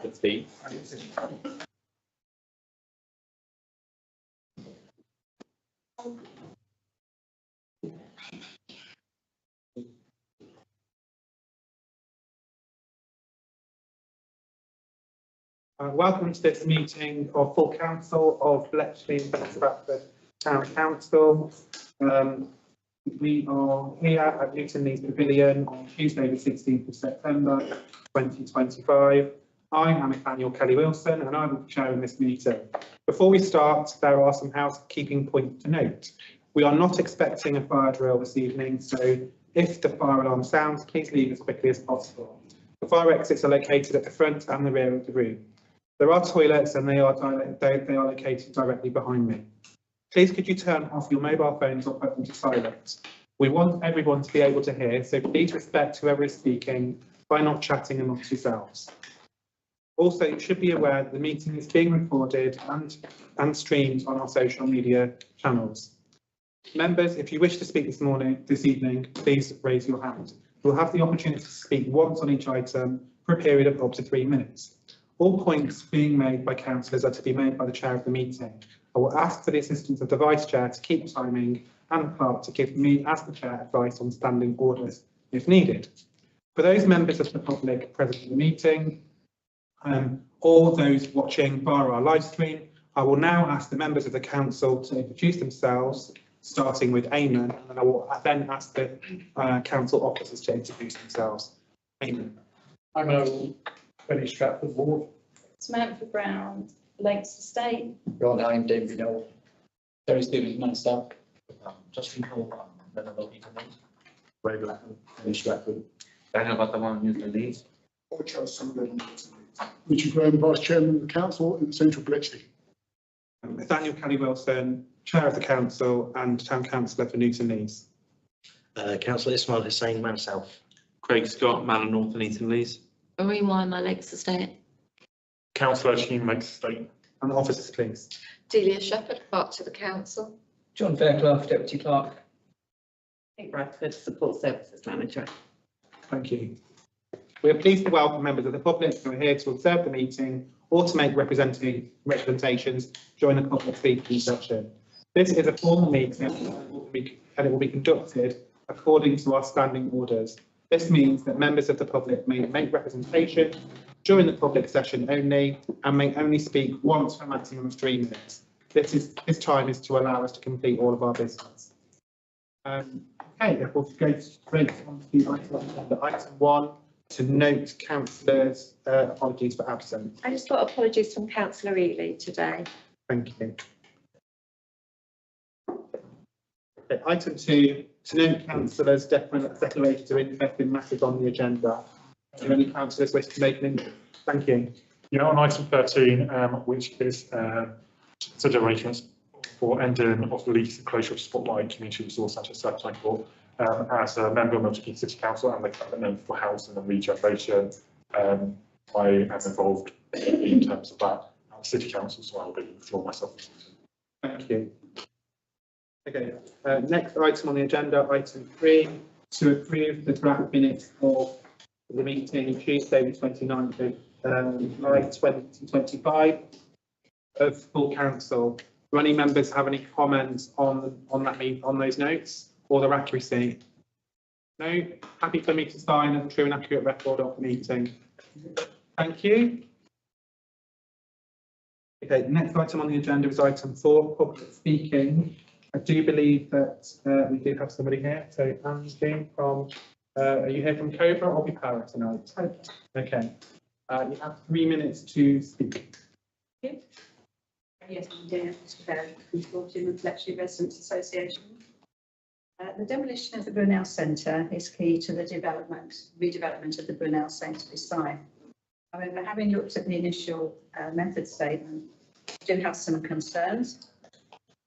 Stratford speak. Welcome to this meeting of full council of Bletchley and Stratford Town Council. We are here at Newton Lees Pavilion on Tuesday the 16th of September 2025. I am Nathaniel Kelly-Wilson and I will be chairing this meeting. Before we start, there are some housekeeping points to note. We are not expecting a fire drill this evening, so if the fire alarm sounds, please leave as quickly as possible. The fire exits are located at the front and the rear of the room. There are toilets and they are located directly behind me. Please could you turn off your mobile phones or put them to silent. We want everyone to be able to hear, so please respect whoever is speaking by not chatting amongst yourselves. Also, you should be aware that the meeting is being recorded and streamed on our social media channels. Members, if you wish to speak this evening, please raise your hand. You'll have the opportunity to speak once on each item for a period of up to 3 minutes. All points being made by councillors are to be made by the chair of the meeting. I will ask for the assistance of the vice chair to keep timing and the clerk to give me, as the chair, advice on standing orders if needed. For those members of the public present in the meeting, or those watching via our live stream, I will now ask the members of the council to introduce themselves, starting with Eamon, and then I will then ask the council officers to introduce themselves. Eamon. I'm Fenny, Stratford Ward. Samantha Brown, Lakes Estate. Ron, I'm David Noel. Terry Stevens, Manchester. Justin Hall, another people. Ray Blackman, Fenny, Stratford. Daniel Bataman, Newton Lees. Richard Graham, Vice Chairman of the Council in Central Bletchley. Nathaniel Kelly-Wilson, Chair of the Council and Town Councillor for Newton Lees. Councillor Ismail Hussain, Man South. Craig Scott, Manor North and Eton Lees. Marie Wymer, Lakes Estate. Councillor Sheen, Lakes Estate. And the officers, please. Delia Shepherd, Clerk to the Council. John Fairclough, Deputy Clerk. Kate Bradford, Support Services Manager. Thank you. We are pleased to welcome members of the public who are here to observe the meeting or to make representations during the public speaking session. This is a formal meeting and it will be conducted according to our standing orders. This means that members of the public may make representation during the public session only and may only speak once for a maximum of 3 minutes. This time is to allow us to complete all of our business. Okay, therefore to go straight on to item 1, to note councillors' apologies for absence. I just got apologies from Councillor Ely today. Thank you. Okay, item 2, to note councillors' declarations of interest in matters on the agenda. Are there any councillors wish to make an interest? Thank you. Yeah, on item 13, which is such arrangements for ending of the lease and closure of Spotlight Community Resource Centre Stratford Court. As a member of Milton Keynes City Council and the cabinet for housing and regeneration, I am involved in terms of that at City Council, so I will be the floor myself. Thank you. Okay, next item on the agenda, item 3, to approve the draft minutes of the meeting Tuesday the 29th of July 2025 of full council. Do any members have any comments on those notes or their accuracy? No? Happy for me to sign a true and accurate record of the meeting. Thank you. Okay, the next item on the agenda is item 4, public speaking. I do believe that we do have somebody here. So, Angie from, are you here from Cobra or Bipara tonight? Okay. You have 3 minutes to speak. Yes, I'm Dana from the Bletchley Residents Association. The demolition of the Brunel Centre is key to the redevelopment of the Brunel Sanctuary site. However, having looked at the initial method statement, we do have some concerns.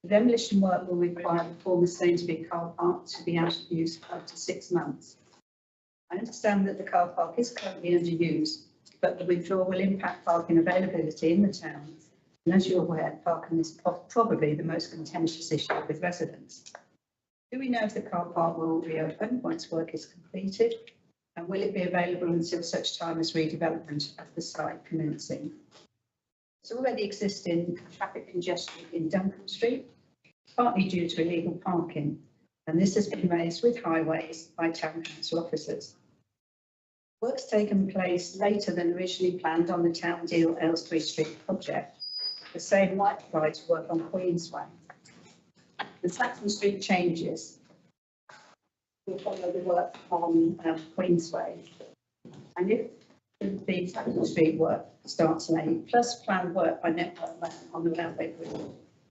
The demolition work will require the former Sainsbury car park to be out of use for up to 6 months. I understand that the car park is currently underused, but the withdrawal will impact parking availability in the town. And as you're aware, parking is probably the most contentious issue with residents. Do we know if the car park will reopen once work is completed? And will it be available until such time as redevelopment of the site commencing? There's already existing traffic congestion in Duncan Street, partly due to illegal parking, and this has been raised with Highways by Town Council officers. Work's taken place later than originally planned on the Town Deal Aylesbury Street project. The same might apply to work on Queensway. The Saxon Street changes will follow the work on Queensway. And if the Saxon Street work starts late, plus planned work by Network Rail on the railway bridge,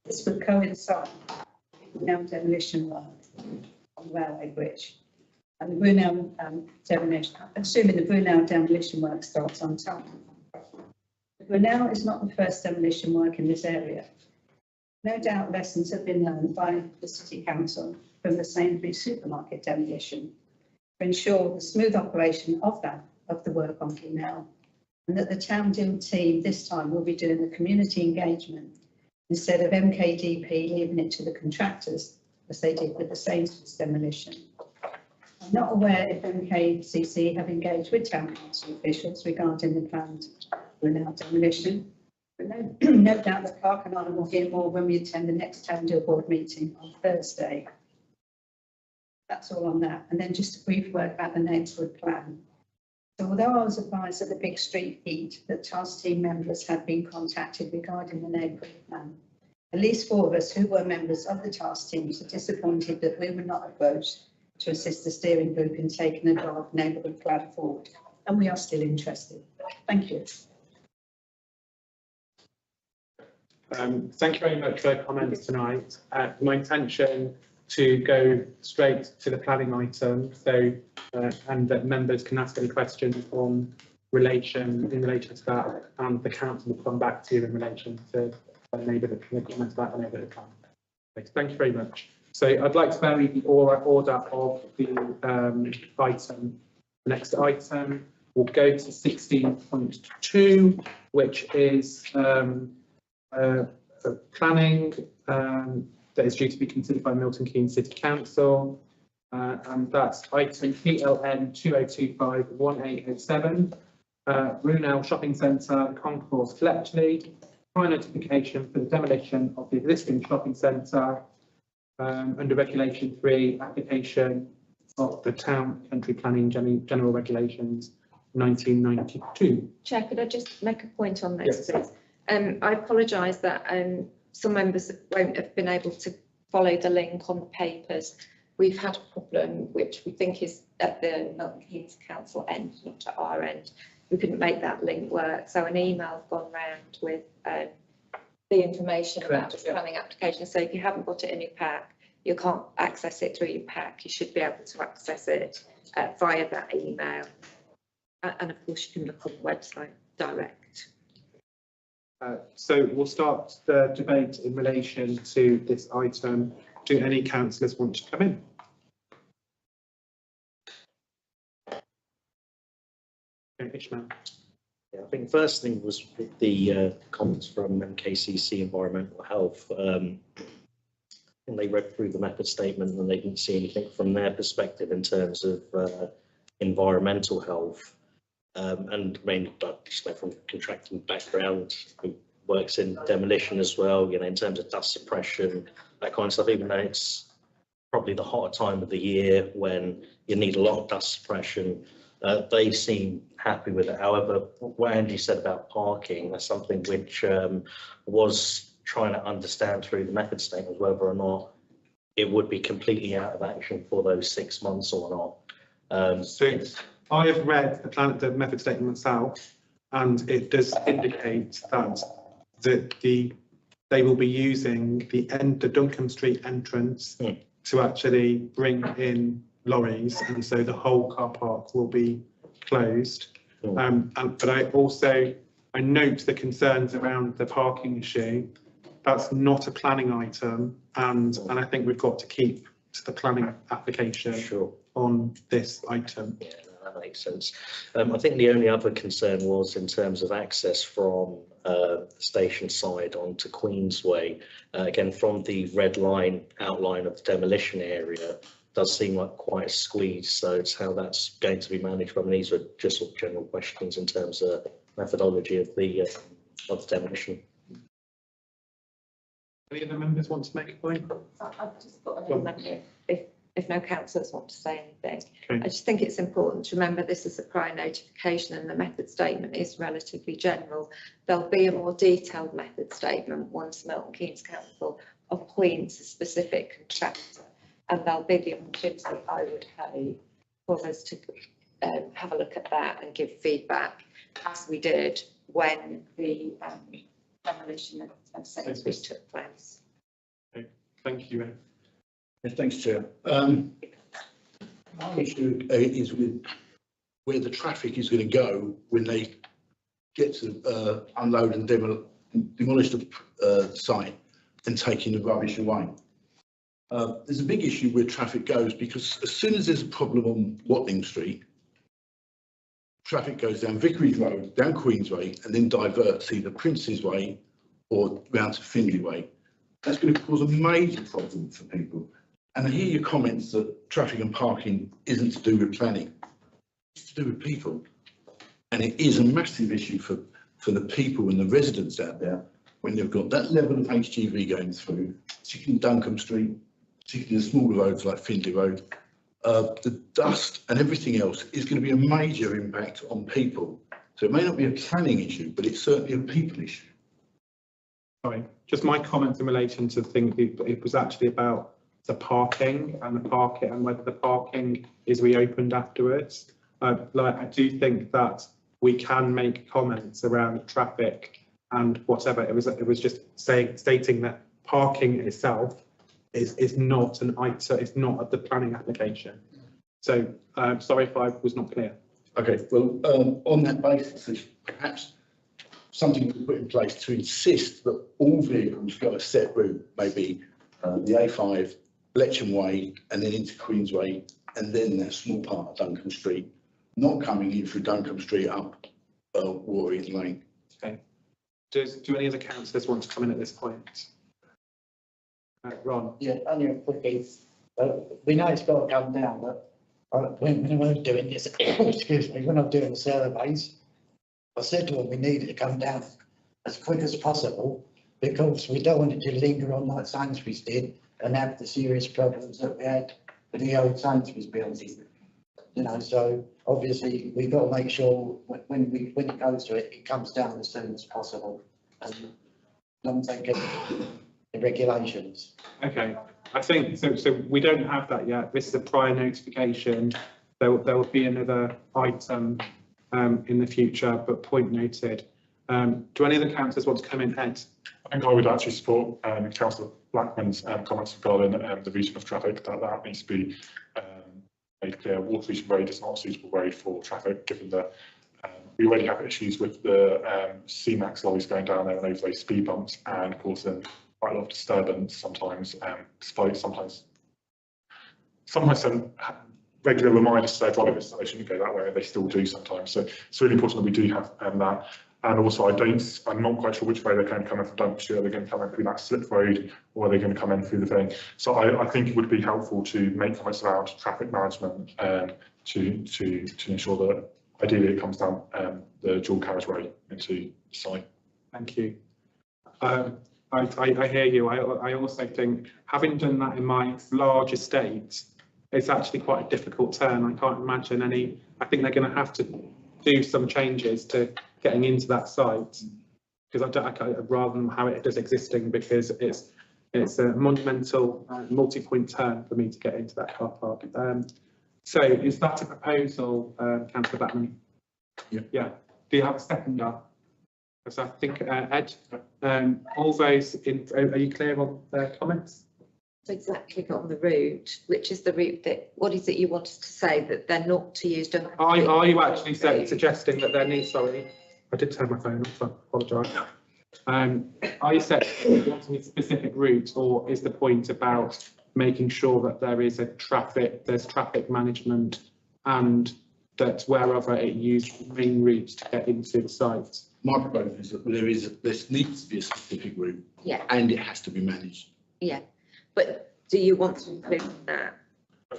this would coincide with Brunel demolition work on the railway bridge. And the Brunel demolition, assuming the Brunel demolition work starts on time. The Brunel is not the first demolition work in this area. No doubt lessons have been learned by the City Council from the Sainsbury's supermarket demolition to ensure the smooth operation of the work on Brunel, and that the Town Deal team this time will be doing the community engagement instead of MKDP leaving it to the contractors as they did with the Sainsbury's demolition. I'm not aware if MKCC have engaged with Town Council officials regarding the planned Brunel demolition, but no doubt that Clark and I will hear more when we attend the next Town Deal Board meeting on Thursday. That's all on that. And then just a brief word about the neighbourhood plan. So although I was advised at the Big Street Heat that task team members had been contacted regarding the neighbourhood plan, at least 4 of us who were members of the task teams are disappointed that we were not approached to assist the steering group in taking the draft neighbourhood plan forward, and we are still interested. Thank you. Thank you very much for your comments tonight. My intention to go straight to the planning item, so and that members can ask any questions in relation to that, and the council will come back to you in relation to the neighbourhood, the comments about the neighbourhood plan. Thank you very much. So I'd like to vary the order of the item. The next item will go to 16.2, which is planning that is due to be considered by Milton Keynes City Council, and that's item PLN 2025-1807, Brunel Shopping Centre, Concourse, Bletchley, prior notification for the demolition of the existing shopping centre under Regulation 3, application of the Town Country Planning General Regulations 1992. Chair, could I just make a point on this, Yes. please? I apologise that some members won't have been able to follow the link on the papers. We've had a problem which we think is at the Milton Keynes Council end, not at our end. We couldn't make that link work, so an email's gone round with the information about the planning application. So if you haven't got it in your pack, you can't access it through your pack. You should be able to access it via that email. And of course, you can look on the website direct. So we'll start the debate in relation to this item. Do any councillors want to come in? Okay, Ishmael. Yeah, I think the first thing was with the comments from MKCC Environmental Health. And they read through the method statement and they didn't see anything from their perspective in terms of environmental health. And I mean, just from contracting background, who works in demolition as well, you know, in terms of dust suppression, that kind of stuff, even though it's probably the hotter time of the year when you need a lot of dust suppression, they seem happy with it. However, what Andy said about parking, that's something which was trying to understand through the method statement whether or not it would be completely out of action for those 6 months or not. So I have read the method statement myself, and it does indicate that they will be using the Duncan Street entrance to actually bring in lorries, and so the whole car park will be closed. But I note the concerns around the parking issue. That's not a planning item, and I think we've got to keep to the planning application on this item. Yeah, no, that makes sense. I think the only other concern was in terms of access from the station side onto Queensway. Again, from the red line outline of the demolition area, does seem like quite a squeeze. So it's how that's going to be managed. I mean, these are just sort of general questions in terms of methodology of the demolition. Any other members want to make a point? I've just got an amendment if no councillors want to say anything. Okay. I just think it's important to remember this is a prior notification and the method statement is relatively general. There'll be a more detailed method statement once Milton Keynes Council appoints a specific contractor, and there'll be the opportunity, I would hope, for us to have a look at that and give feedback, as we did when the demolition of Sainsbury's took place. Thank you. Thanks, Chair. My issue is with where the traffic is going to go when they get to unload and demolish the site and taking the rubbish away. There's a big issue where traffic goes, because as soon as there's a problem on Watling Street, traffic goes down Vicarage Road, down Queensway, and then diverts either Prince's Way or round to Fenny Way. That's going to cause a major problem for people. And I hear your comments that traffic and parking isn't to do with planning, it's to do with people. And it is a massive issue for the people and the residents out there when they've got that level of HGV going through, particularly Duncombe Street, particularly the smaller roads like Findlay Road. The dust and everything else is going to be a major impact on people. So it may not be a planning issue, but it's certainly a people issue. Sorry, just my comments in relation to the thing, it was actually about the parking and whether the parking is reopened afterwards. I do think that we can make comments around traffic and whatever. It was just stating that parking itself is not an item, it's not the planning application. So sorry if I was not clear. Okay, well, on that basis, there's perhaps something to put in place to insist that all vehicles go a set route, maybe the A5, Bletchley Way, and then into Queensway, and then that small part of Duncombe Street, not coming in through Duncombe Street up Warwick Lane. Okay. Do any of the councillors want to come in at this point? Ron? Yeah, only a quickie. We know it's got to come down, but when I was doing this, excuse me, when I was doing the surveys, I said to them we need it to come down as quick as possible, because we don't want it to linger on like Sainsbury's did and have the serious problems that we had with the old Sainsbury's building. You know, so obviously we've got to make sure when it goes to it, it comes down as soon as possible, and don't take the regulations. Okay, I think so. So we don't have that yet. This is a prior notification. There will be another item in the future, but point noted. Do any of the councillors want to come in, Ed? I think I would actually support Councillor Blackman's comments regarding the region of traffic, that needs to be made clear. Waterloo Road is not a suitable road for traffic, given that we already have issues with the C-Max lorries going down there and over those speed bumps, and causing quite a lot of disturbance sometimes, despite sometimes regular reminders to their drivers that they shouldn't go that way, and they still do sometimes. So it's really important that we do have that. And also, I'm not quite sure which way they're going to come in from Duncombe Street. Are they going to come in through that slip road, or are they going to come in through the thing? So I think it would be helpful to make comments around traffic management to ensure that ideally it comes down the dual carriageway into the site. Thank you. I hear you. I also think, having done that in my large estate, it's actually quite a difficult turn. I can't imagine any. I think they're going to have to do some changes to getting into that site, because rather than how it is existing, because it's a monumental multi-point turn for me to get into that car park. So is that a proposal, Councillor Batman? Yeah. Do you have a seconder? Because I think Ed, all those in, are you clear on their comments? Exactly on the route, which is the route that, what is it you wanted to say, that they're not to use Duncombe? Are you actually suggesting that there needs, sorry, I did turn my phone off, I apologise. Are you wanting a specific route, or is the point about making sure that there is there's traffic management, and that wherever it used main routes to get into the site? My proposal is that there needs to be a specific route, Yeah. and it has to be managed. Yeah, but do you want to include that?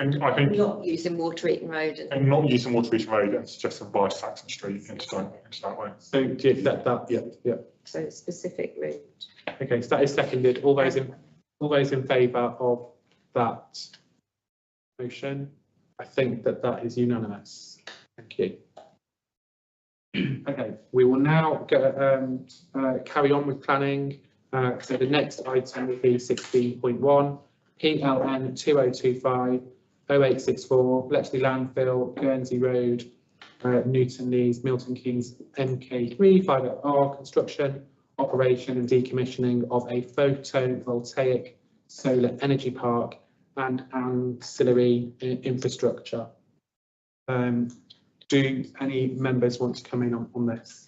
I think not using Water Eaton Road and not using Water Eaton Road and suggesting via Saxon Street into that way. So do you accept that? Yeah. so specific route. Okay, so that is seconded. All those in favour of that motion? I think that is unanimous. Thank you. Okay, we will now go, carry on with planning. So the next item will be 16.1, PLN 2025 0864, Bletchley Landfill, Guernsey Road, Newton Lees, Milton Keynes, MK3 50R, construction, operation and decommissioning of a photovoltaic solar energy park and ancillary infrastructure. Do any members want to come in on this?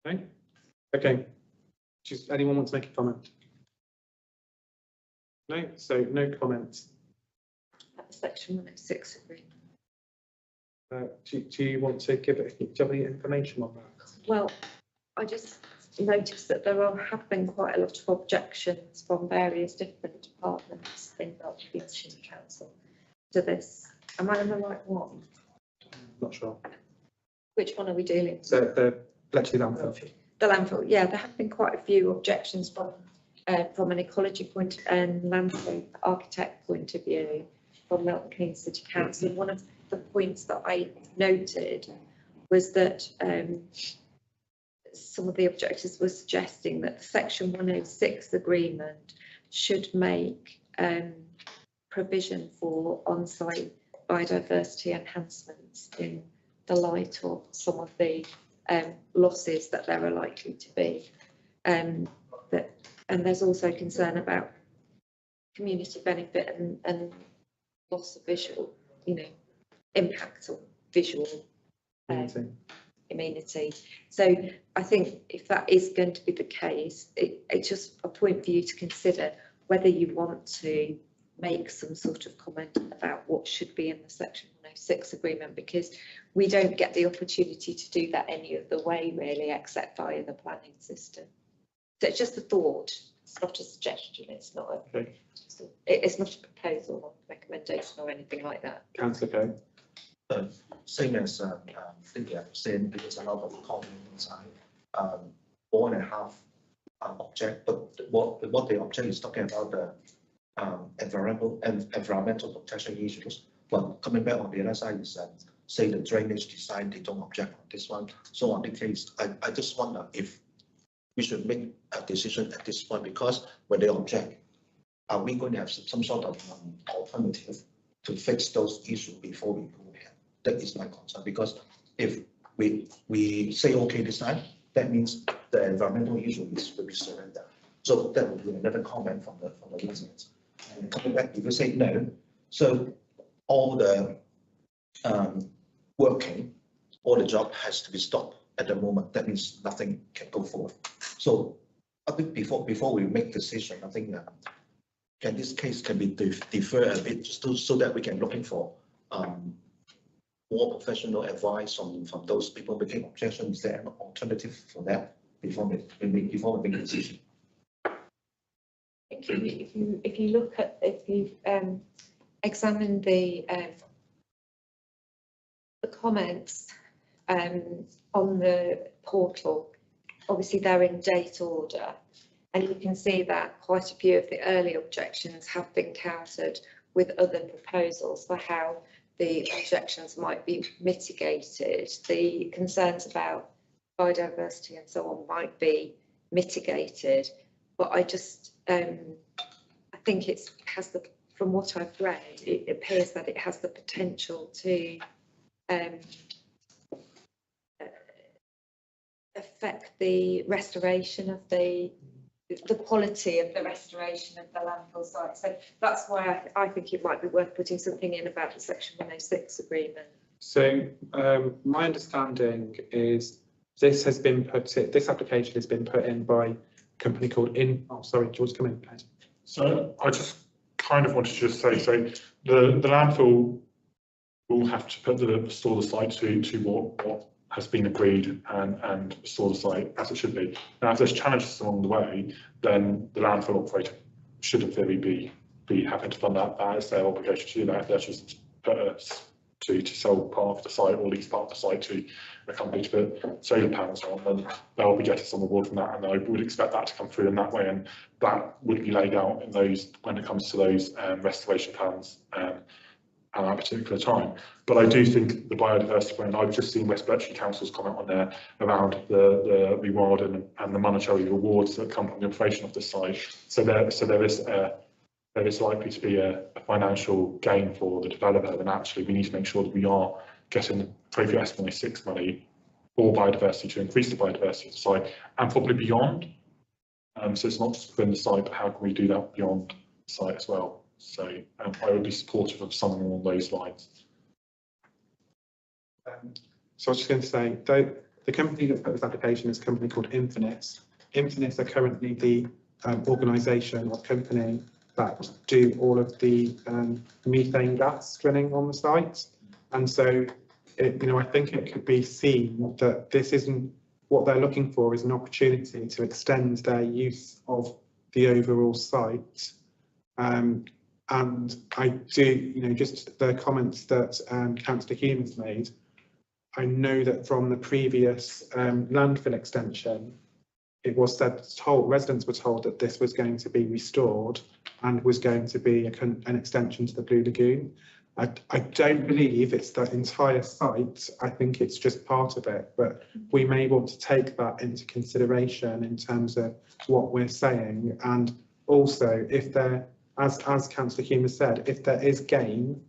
Okay. Okay. Does anyone want to make a comment? No, so no comments. That's section 106 agreement. Do you want to do you have any information on that? Well, I just noticed that have been quite a lot of objections from various different departments in the City Council to this. Am I on the right one? Not sure. Which one are we dealing with? So the Bletchley Landfill. The landfill, yeah, there have been quite a few objections from an ecology point and landscape architect point of view from Milton Keynes City Council. And one of the points that I noted was that some of the objectors were suggesting that the Section 106 agreement should make provision for on-site biodiversity enhancements in the light of some of the losses that there are likely to be. And there's also concern about community benefit and loss of visual, impact on visual amenity. So I think if that is going to be the case, it's just a point for you to consider whether you want to make some sort of comment about what should be in the Section 106 agreement, because we don't get the opportunity to do that any other way really, except via the planning system. So it's just a thought, it's not a suggestion, it's not a, it's not a proposal or recommendation or anything like that. Councillor Coe. Same as Lydia saying, there's a lot of comment inside. 4.5 object, but what the object is talking about the environmental protection issues. But coming back on the other side is say the drainage design, they don't object on this one. So on the case, I just wonder if we should make a decision at this point, because when they object, are we going to have some sort of alternative to fix those issues before we go ahead? That is my concern, because if we say okay this time, that means the environmental issue will be surrendered. So that will be another comment from the residents. And coming back, if you say no, so all the working, all the job has to be stopped at the moment. That means nothing can go forward. So I think before we make decision, I think can this case can be deferred a bit just so that we can looking for more professional advice from those people making objections. Is there an alternative for that before we make a decision? If you look at, if you examine the comments on the portal, obviously they're in date order, and you can see that quite a few of the early objections have been countered with other proposals for how the objections might be mitigated. The concerns about biodiversity and so on might be mitigated, but I just I think from what I've read, it appears that it has the potential to affect the restoration of the quality of the restoration of the landfill site. So that's why I think it might be worth putting something in about the Section 106 agreement. So my understanding is this application has been put in by a company called sorry, do you want to come in, Ed? So I just kind of wanted to just say, so the landfill will have to store the site to what has been agreed and restore the site as it should be. Now, if there's challenges along the way, then the landfill operator should in theory be having to fund that. That is their obligation to do that. If they're just to sell part of the site or lease part of the site to a company to put solar panels on, then they'll be getting some reward from that, and I would expect that to come through in that way, and that would be laid out in those when it comes to those restoration plans at that particular time. But I do think the biodiversity plan, I've just seen West Bletchley Council's comment on there around the reward and the monetary rewards that come from the operation of the site. So there is likely to be a financial gain for the developer, and actually we need to make sure that we are getting appropriate S106 money for biodiversity to increase the biodiversity of the site and probably beyond. So it's not just within the site, but how can we do that beyond the site as well? So I would be supportive of something along those lines. So I was just going to say, the company that put this application is a company called Infinite. Infinite are currently the organisation or company that do all of the methane gas drilling on the site. And so, I think it could be seen that this isn't what they're looking for, is an opportunity to extend their use of the overall site. And I do, just the comments that Councillor Hume has made, I know that from the previous landfill extension, it was said, residents were told that this was going to be restored and was going to be an extension to the Blue Lagoon. I don't believe it's the entire site. I think it's just part of it, but we may want to take that into consideration in terms of what we're saying. And also, if there, as Councillor Hume has said, if there is gain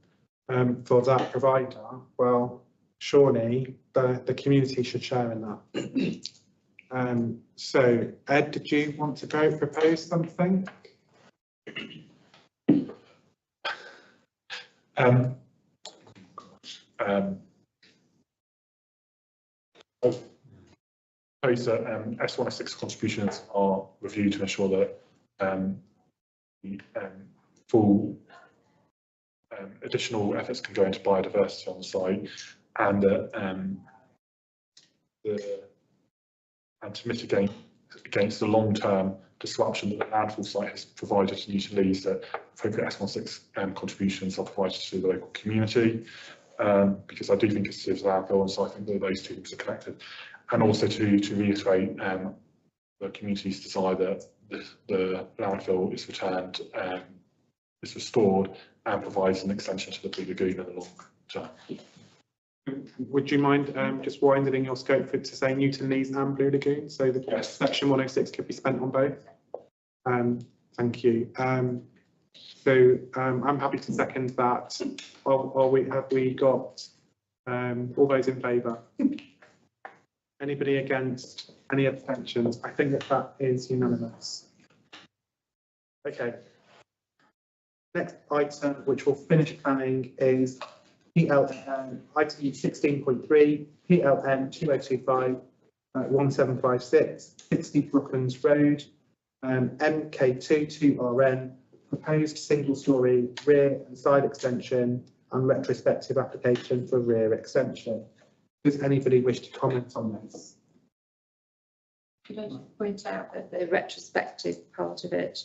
for that provider, well, surely the community should share in that. So, Ed, did you want to propose something? I propose that S106 contributions are reviewed to ensure that full additional efforts can go into biodiversity on the site, and that and to mitigate against the long-term disruption that the landfill site has provided to Newton-Lees, that appropriate S16 contributions are provided to the local community, because I do think it's a landfill, and so I think that those two things are connected. And also to reiterate the community's desire that the landfill is returned, is restored, and provides an extension to the Blue Lagoon in the long term. Would you mind just widening your scope to say Newton-Lees and Blue Lagoon, so the section 106 could be spent on both? Thank you. So I'm happy to second that. Have we got all those in favour? Anybody against? Any abstentions? I think that is unanimous. Okay. Next item, which will finish planning, is PLN item 16.3, PLN 2025 1756, 60 Brooklands Road, MK22RN, proposed single-storey rear and side extension and retrospective application for rear extension. Does anybody wish to comment on this? Could I just point out that the retrospective part of it,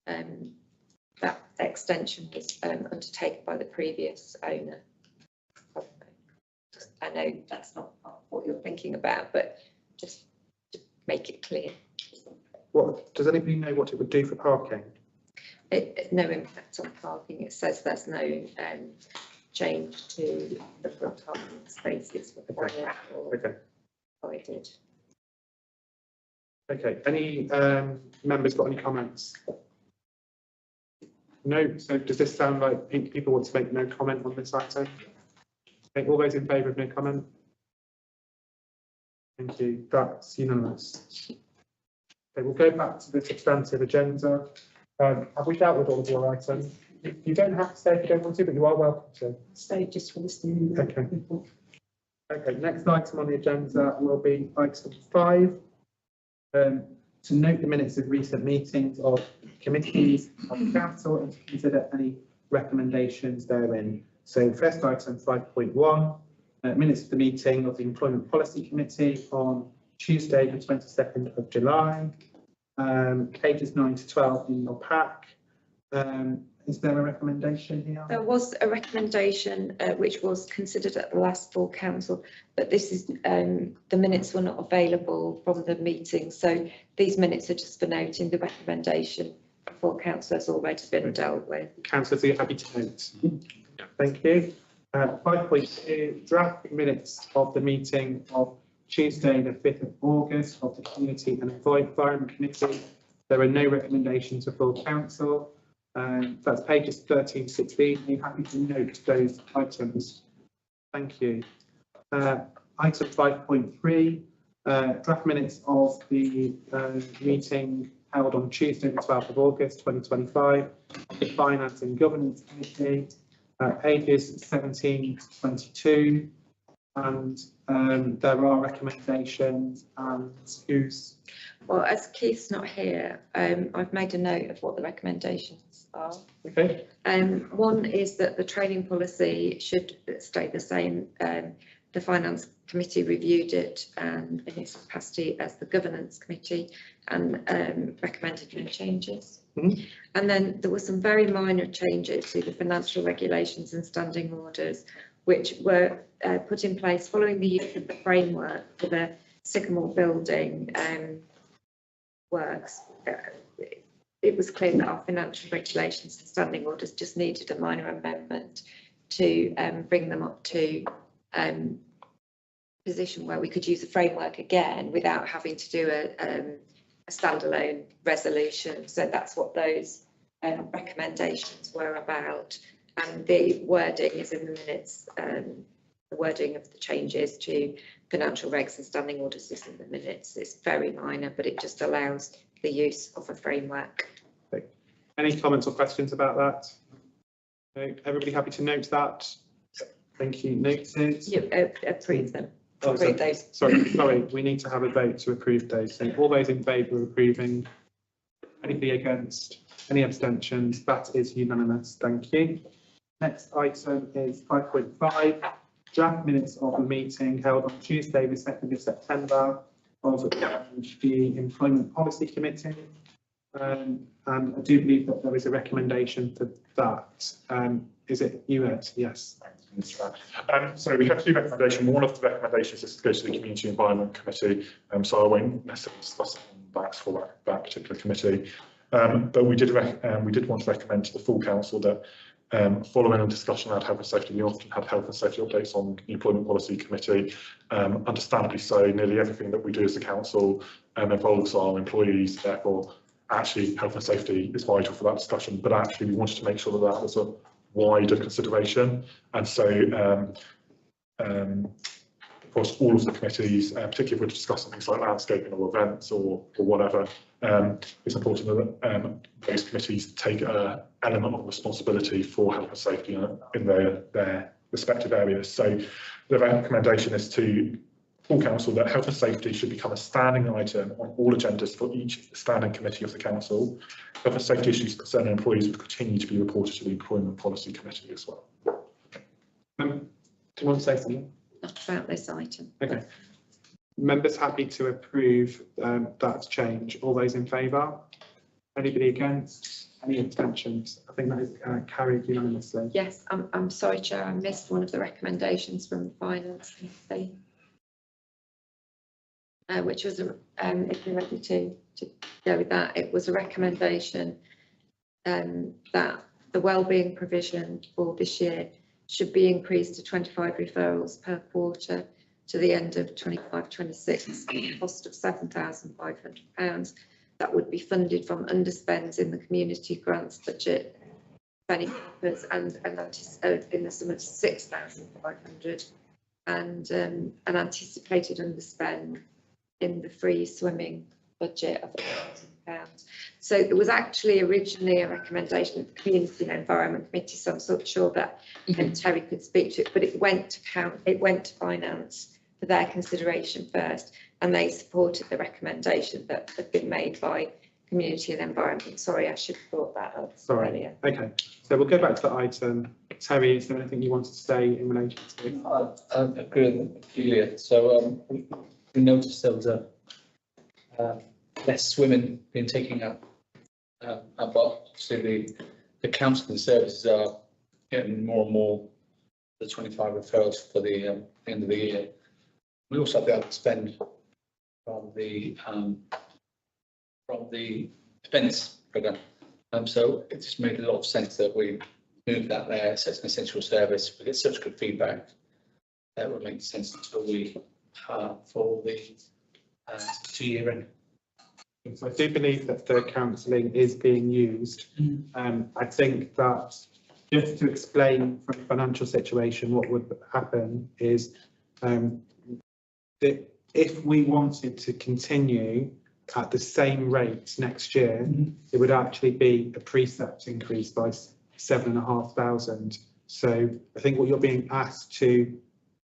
that extension was undertaken by the previous owner. I know that's not what you're thinking about, but just to make it clear. What does anybody know what it would do for parking? No impact on parking. It says there's no change to the front parking spaces required or provided. Okay. Any members got any comments? No. So does this sound like people want to make no comment on this item? Okay, all those in favour of no comment? Thank you. That's unanimous. Okay, we'll go back to the substantive agenda. Have we dealt with all of your items? You don't have to stay if you don't want to, but you are welcome to. Stay just for listening. Okay. Okay, next item on the agenda will be item 5. To note the minutes of recent meetings of committees of the council and to consider any recommendations therein. So first item 5.1, Minutes of the meeting of the Employment Policy Committee on Tuesday, the 22nd of July. Pages 9 to 12 in your pack. Is there a recommendation here? There was a recommendation which was considered at the last full council, but this is the minutes were not available from the meeting, so these minutes are just for noting. The recommendation for full council has already been dealt with. Councillors, are you happy to note? Thank you. 5.2, draft minutes of the meeting of Tuesday, the 5th of August of the Community and Environment Committee. There are no recommendations for full council. That's pages 13 to 16. Are you happy to note those items? Thank you. Item 5.3, draft minutes of the meeting held on Tuesday, the 12th of August 2025, the Finance and Governance Committee, pages 17 to 22. And there are recommendations, and who's... Well, as Keith's not here, I've made a note of what the recommendations are. Okay. One is that the training policy should stay the same. The Finance Committee reviewed it in its capacity as the Governance Committee and recommended no changes. Mhm. And then there were some very minor changes to the financial regulations and standing orders, which were put in place following the use of the framework for the Sycamore building works. It was clear that our financial regulations and standing orders just needed a minor amendment to bring them up to position where we could use the framework again without having to do a standalone resolution. So that's what those recommendations were about. And the wording is in the minutes. The wording of the changes to financial regs and standing orders is in the minutes. It's very minor, but it just allows the use of a framework. Any comments or questions about that? No, everybody happy to note that? Thank you. Noted. You approve them. Oh, Approve those. sorry, we need to have a vote to approve those. So all those in favour of approving, anybody against, any abstentions? That is unanimous. Thank you. Next item is 5.5, draft minutes of the meeting held on Tuesday, the 2nd of September of the Employment Policy Committee. And I do believe that there is a recommendation for that. Is it you, Ed? Yes. So we have two recommendations. One of the recommendations is to go to the Community Environment Committee. So I won't necessarily discuss that for that particular committee. But we did want to recommend to the full council that following a discussion around health and safety, we often had health and safety updates on the Employment Policy Committee. Understandably so, nearly everything that we do as a council involves our employees, therefore actually health and safety is vital for that discussion, but actually we wanted to make sure that that was a wider consideration. And so across all of the committees, particularly if we're discussing things like landscaping or events or whatever, it's important that those committees take an element of responsibility for health and safety in their respective areas. So the recommendation is to full council that health and safety should become a standing item on all agendas for each standing committee of the council. Health and safety issues concerning employees would continue to be reported to the Employment Policy Committee as well. Do you want to say something? Not about this item. Okay. Members happy to approve that change? All those in favour? Anybody against? Any abstentions? I think that is carried unanimously. Yes, I'm sorry, Chair, I missed one of the recommendations from the Finance Committee, which was, if you're ready to go with that, it was a recommendation that the wellbeing provision for this year should be increased to 25 referrals per quarter to the end of 25-26, at a cost of £7,500. That would be funded from underspends in the community grants budget, Fenny papers, and in the sum of 6,500, and an anticipated underspend in the free swimming budget of £1,000. So there was actually originally a recommendation of the Community and Environment Committee, so I'm sort of sure that Terry could speak to it, but it went to Finance for their consideration first, and they supported the recommendation that had been made by Community and Environment. Sorry, I should have brought that up earlier. Okay, so we'll go back to the item. Terry, is there anything you wanted to say in relation to? I agree with Julia. So we noticed there was less women being taken up, but obviously the counselling services are getting more and more. The 25 referrals for the end of the year. We also have the other spend from the events program. So it just made a lot of sense that we move that there. So it's an essential service. We get such good feedback. That would make sense until we for the 2-year end. So I do believe that the counselling is being used. I think that just to explain from the financial situation, what would happen is that if we wanted to continue at the same rate next year, it would actually be a precept increase by 7,500. So I think what you're being asked to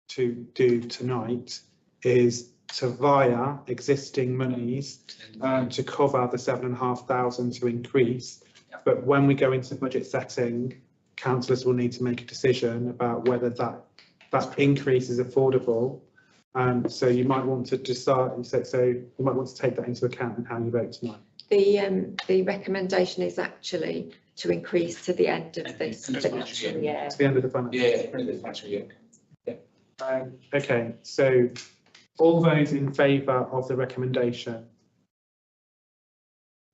do tonight is to via existing monies to cover the 7,500 to increase. But when we go into budget setting, councillors will need to make a decision about whether that increase is affordable. So you might want to decide. So you might want to take that into account in how you vote tonight. The recommendation is actually to increase to the end of this financial year. To the end of the financial year. Yeah, end of the financial year. Okay, so all those in favour of the recommendation?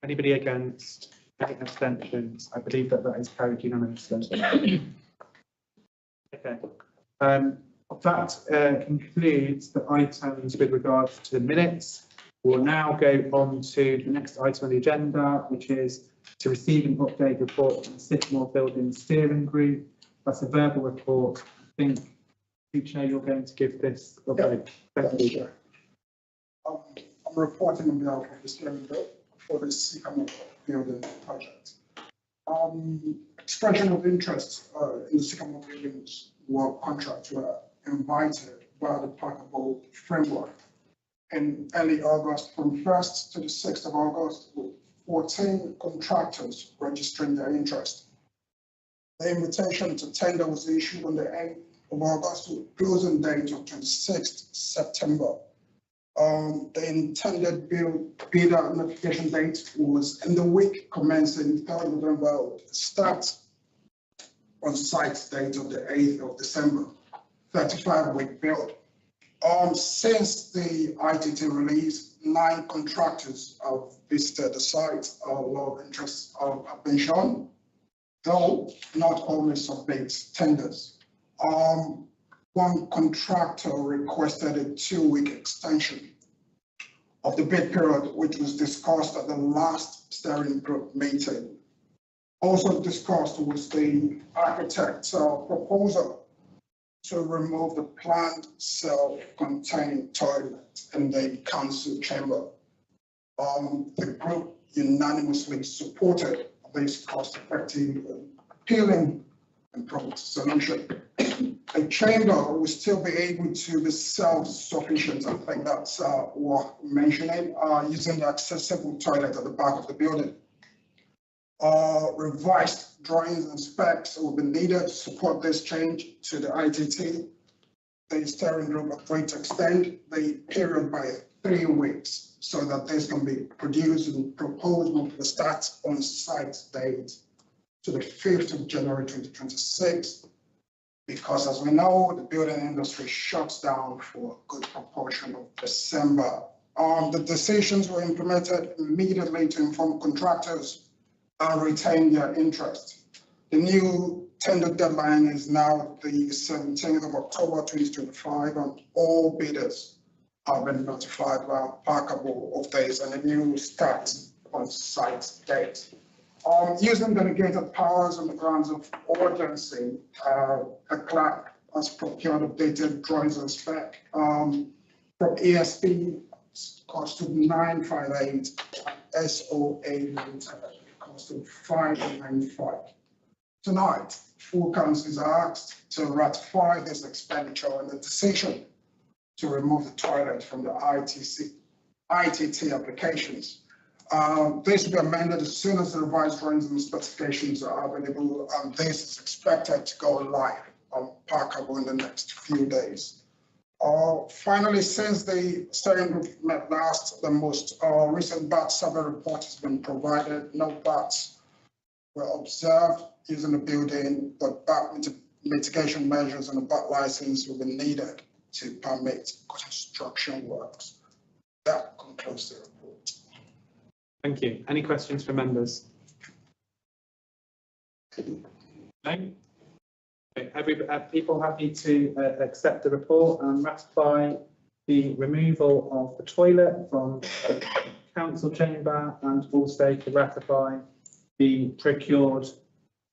Anybody against? Any abstentions? I believe that is carried unanimously. Okay. That concludes the items with regards to the minutes. We'll now go on to the next item on the agenda, which is to receive an update report from the Sycamore Building Steering Group. That's a verbal report. I think, Chair, you're going to give this update. Thank you. I'm reporting on behalf of the steering group for the Sycamore Building project. Expression of interest in the Sycamore Buildings work contract were invited by the Parkable framework in early August, from 1st to the 6th of August, with 14 contractors registering their interest. The invitation to tender was issued on the end of August with closing date of 26th September. The intended bidder notification date was in the week commencing 3rd November, with start on site date of the 8th of December, 35-week build. Since the ITT release, 9 contractors have visited the site. A lot of interest have been shown, though not always submit tenders. One contractor requested a 2-week extension of the bid period, which was discussed at the last steering group meeting. Also discussed was the architect's proposal to remove the planned self-contained toilet in the council chamber. The group unanimously supported this cost-effective, appealing and prompt solution. A chamber will still be able to be self-sufficient. I think that's worth mentioning, using the accessible toilet at the back of the building. Revised drawings and specs will be needed to support this change to the ITT. The steering group agreed to extend the period by 3 weeks so that this can be produced and proposed with the start on site date to the 5th of January 2026. Because as we know, the building industry shuts down for a good proportion of December. The decisions were implemented immediately to inform contractors and retain their interest. The new tender deadline is now the 17th of October 2025, and all bidders have been notified by Parkable of this and a new start on site date. Using delegated powers on the grounds of urgency, the clerk has procured updated drawings and spec from ESP, cost of 958, SOA Limited, cost of 595. Tonight, full council is asked to ratify this expenditure and the decision to remove the toilet from the ITT applications. This will be amended as soon as the revised drawings and specifications are available, and this is expected to go live on Parkable in the next few days. Finally, since the steering group met last, the most recent bat survey report has been provided. No bats were observed using the building, but bat mitigation measures and a bat license will be needed to permit construction works. That concludes the report. Thank you. Any questions from members? No? Okay, people happy to accept the report and ratify the removal of the toilet from the council chamber, and also to ratify the procured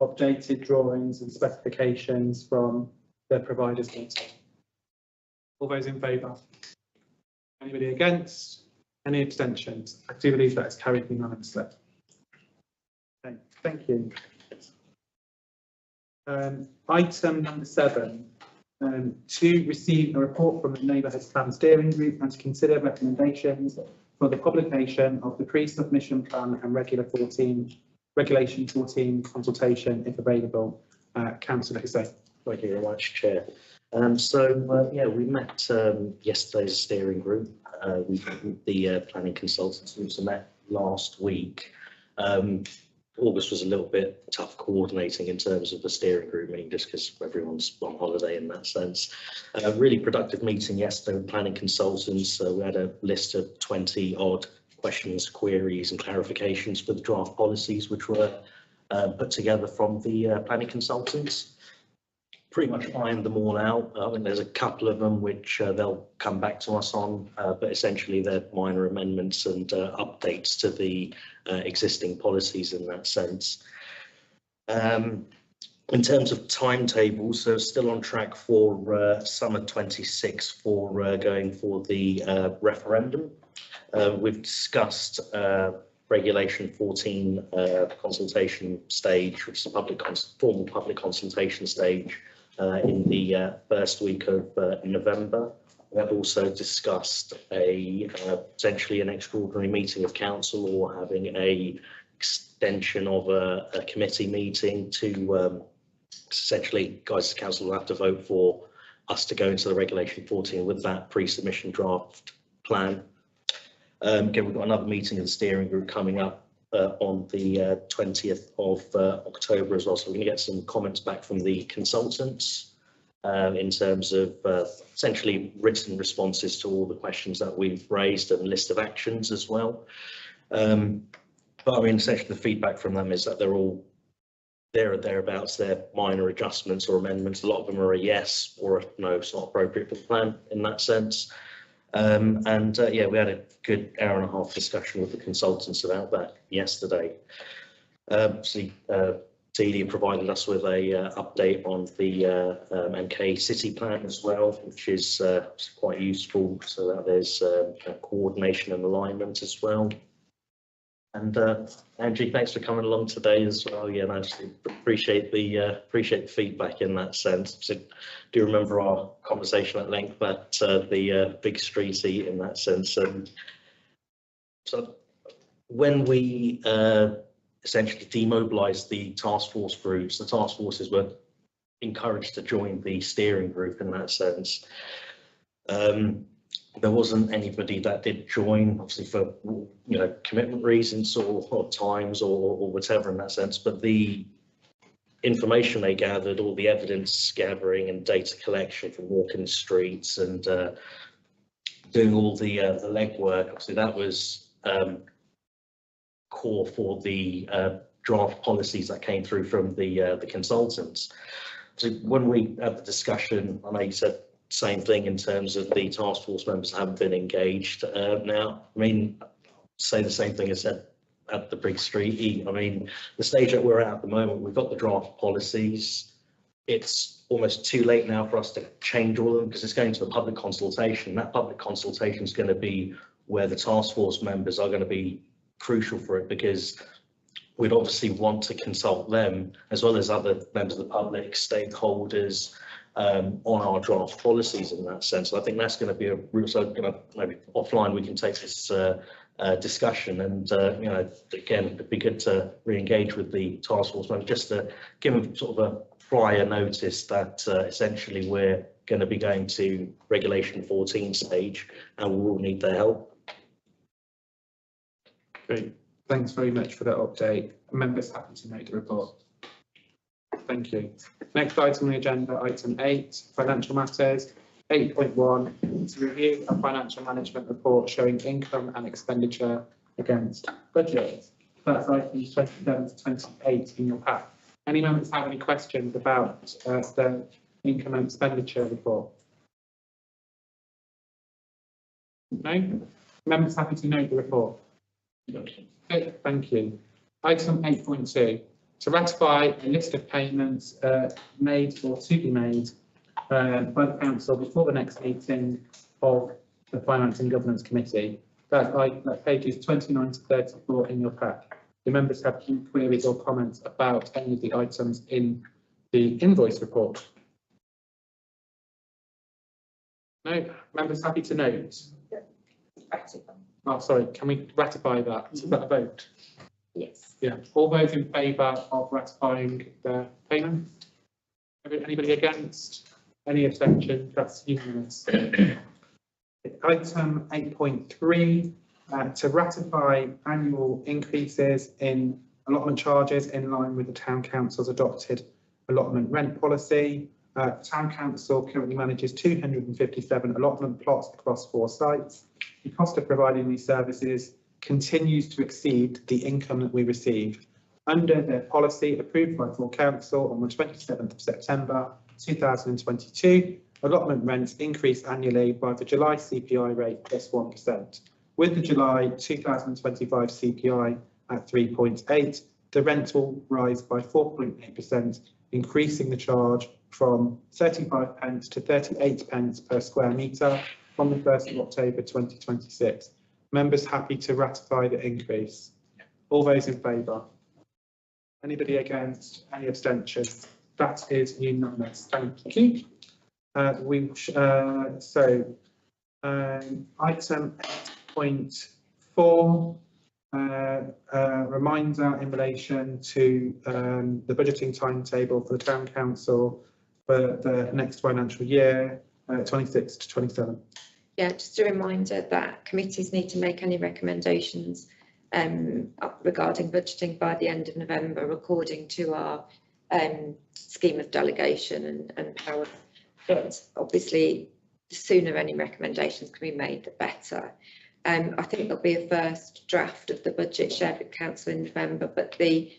updated drawings and specifications from the providers meeting. All those in favour? Anybody against? Any abstentions? I do believe that is carried unanimously. Okay, thank you. Item number 7, to receive a report from the Neighbourhood Plan Steering Group and to consider recommendations for the publication of the pre-submission plan and Regulation 14 consultation if available. Councillor Hussain. Thank you very much, Chair. We met yesterday as a steering group. The planning consultants who met last week. August was a little bit tough coordinating in terms of the steering group meeting, just because everyone's on holiday in that sense. A really productive meeting yesterday with planning consultants. We had a list of 20 odd questions, queries and clarifications for the draft policies, which were put together from the planning consultants. Pretty much ironed them all out. I think there's a couple of them which they'll come back to us on, but essentially they're minor amendments and updates to the existing policies in that sense. In terms of timetables, so still on track for summer 26 for going for the referendum. We've discussed Regulation 14 consultation stage, which is a formal public consultation stage in the first week of November. We have also discussed potentially an extraordinary meeting of council, or having a extension of a committee meeting to essentially, guys, the council will have to vote for us to go into the Regulation 14 with that pre-submission draft plan. Again, we've got another meeting of the steering group coming up on the 20th of October as well, so we're going to get some comments back from the consultants in terms of essentially written responses to all the questions that we've raised, and a list of actions as well. But I mean, essentially the feedback from them is that they're all there or thereabouts. They're minor adjustments or amendments. A lot of them are a yes or a no, it's not appropriate for the plan in that sense. Yeah, we had a good hour and a half discussion with the consultants about that yesterday. Delia provided us with a update on the MK City plan as well, which is quite useful, so that there's coordination and alignment as well. And Angie, thanks for coming along today as well. Yeah, I appreciate the feedback in that sense. So, do remember our conversation at length at the big streety in that sense. So when we essentially demobilised the task force groups, the task forces were encouraged to join the steering group in that sense. There wasn't anybody that did join, obviously for commitment reasons or times or whatever in that sense, but the information they gathered, all the evidence gathering and data collection from walking the streets and doing all the legwork, obviously that was core for the draft policies that came through from the consultants. So when we had the discussion, I know you said same thing in terms of the task force members haven't been engaged. Now, I mean, say the same thing as said at the Big Street. I mean, the stage that we're at the moment, we've got the draft policies. It's almost too late now for us to change all of them because it's going to the public consultation. That public consultation is going to be where the task force members are going to be crucial for it, because we'd obviously want to consult them as well as other members of the public, stakeholders, on our draft policies in that sense. I think that's going to be a route. So maybe offline we can take this discussion, and again, it'd be good to re-engage with the task force member just to give them sort of a prior notice that essentially we're going to be going to regulation 14 stage and we will need their help. Great, thanks very much for that update. Members happy to note the report. Thank you. Next item on the agenda, item 8, financial matters. 8.1, to review a financial management report showing income and expenditure against budget. That's items 27 to 28 in your pack. Any members have any questions about the income and expenditure report? No? Members happy to note the report? Okay, thank you. Item 8.2, to ratify a list of payments made or to be made by the council before the next meeting of the Finance and Governance Committee. That's pages 29 to 34 in your pack. The members have any queries or comments about any of the items in the invoice report? No? Members happy to note? Oh, sorry, can we ratify that? Is that a vote? Yes. Yeah. All those in favour of ratifying the payment? Anybody against? Any abstention? That's unanimous. Item 8.3, to ratify annual increases in allotment charges in line with the Town Council's adopted allotment rent policy. Town Council currently manages 257 allotment plots across 4 sites. The cost of providing these services continues to exceed the income that we receive. Under their policy approved by full council on the 27th of September 2022, allotment rents increase annually by the July CPI rate plus 1%. With the July 2025 CPI at 3.8, the rent will rise by 4.8%, increasing the charge from 35 pence to 38 pence per square metre from the 1st of October 2026. Members happy to ratify the increase? All those in favour? Anybody against? Any abstentions? That is unanimous. Thank you. Item 8.4, reminder in relation to the budgeting timetable for the Town Council for the next financial year, 26 to 27. Yeah, just a reminder that committees need to make any recommendations regarding budgeting by the end of November, according to our scheme of delegation and power. But obviously, the sooner any recommendations can be made, the better. I think there'll be a first draft of the budget shared with council in November, but the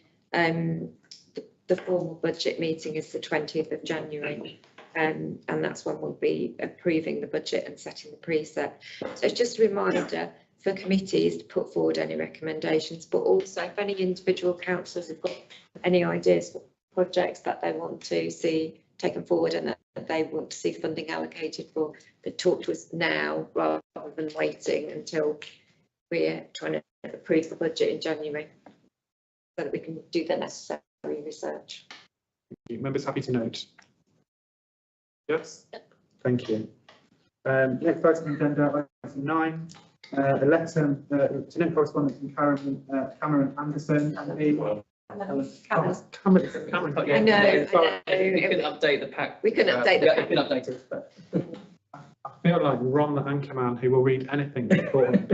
formal budget meeting is the 20th of January. And that's when we'll be approving the budget and setting the precept. So it's just a reminder for committees to put forward any recommendations, but also if any individual councillors have got any ideas for projects that they want to see taken forward and that they want to see funding allocated for, but talk to us now rather than waiting until we're trying to approve the budget in January, so that we can do the necessary research. Members happy to note? Yes? Thank you. Next item on the agenda, item 9. A letter to note correspondence from Cameron Anderson and the Cameron. I know. We can update the pack. We can update the yeah, pack. we can update it. But... I feel like Ron the Anchorman who will read anything important.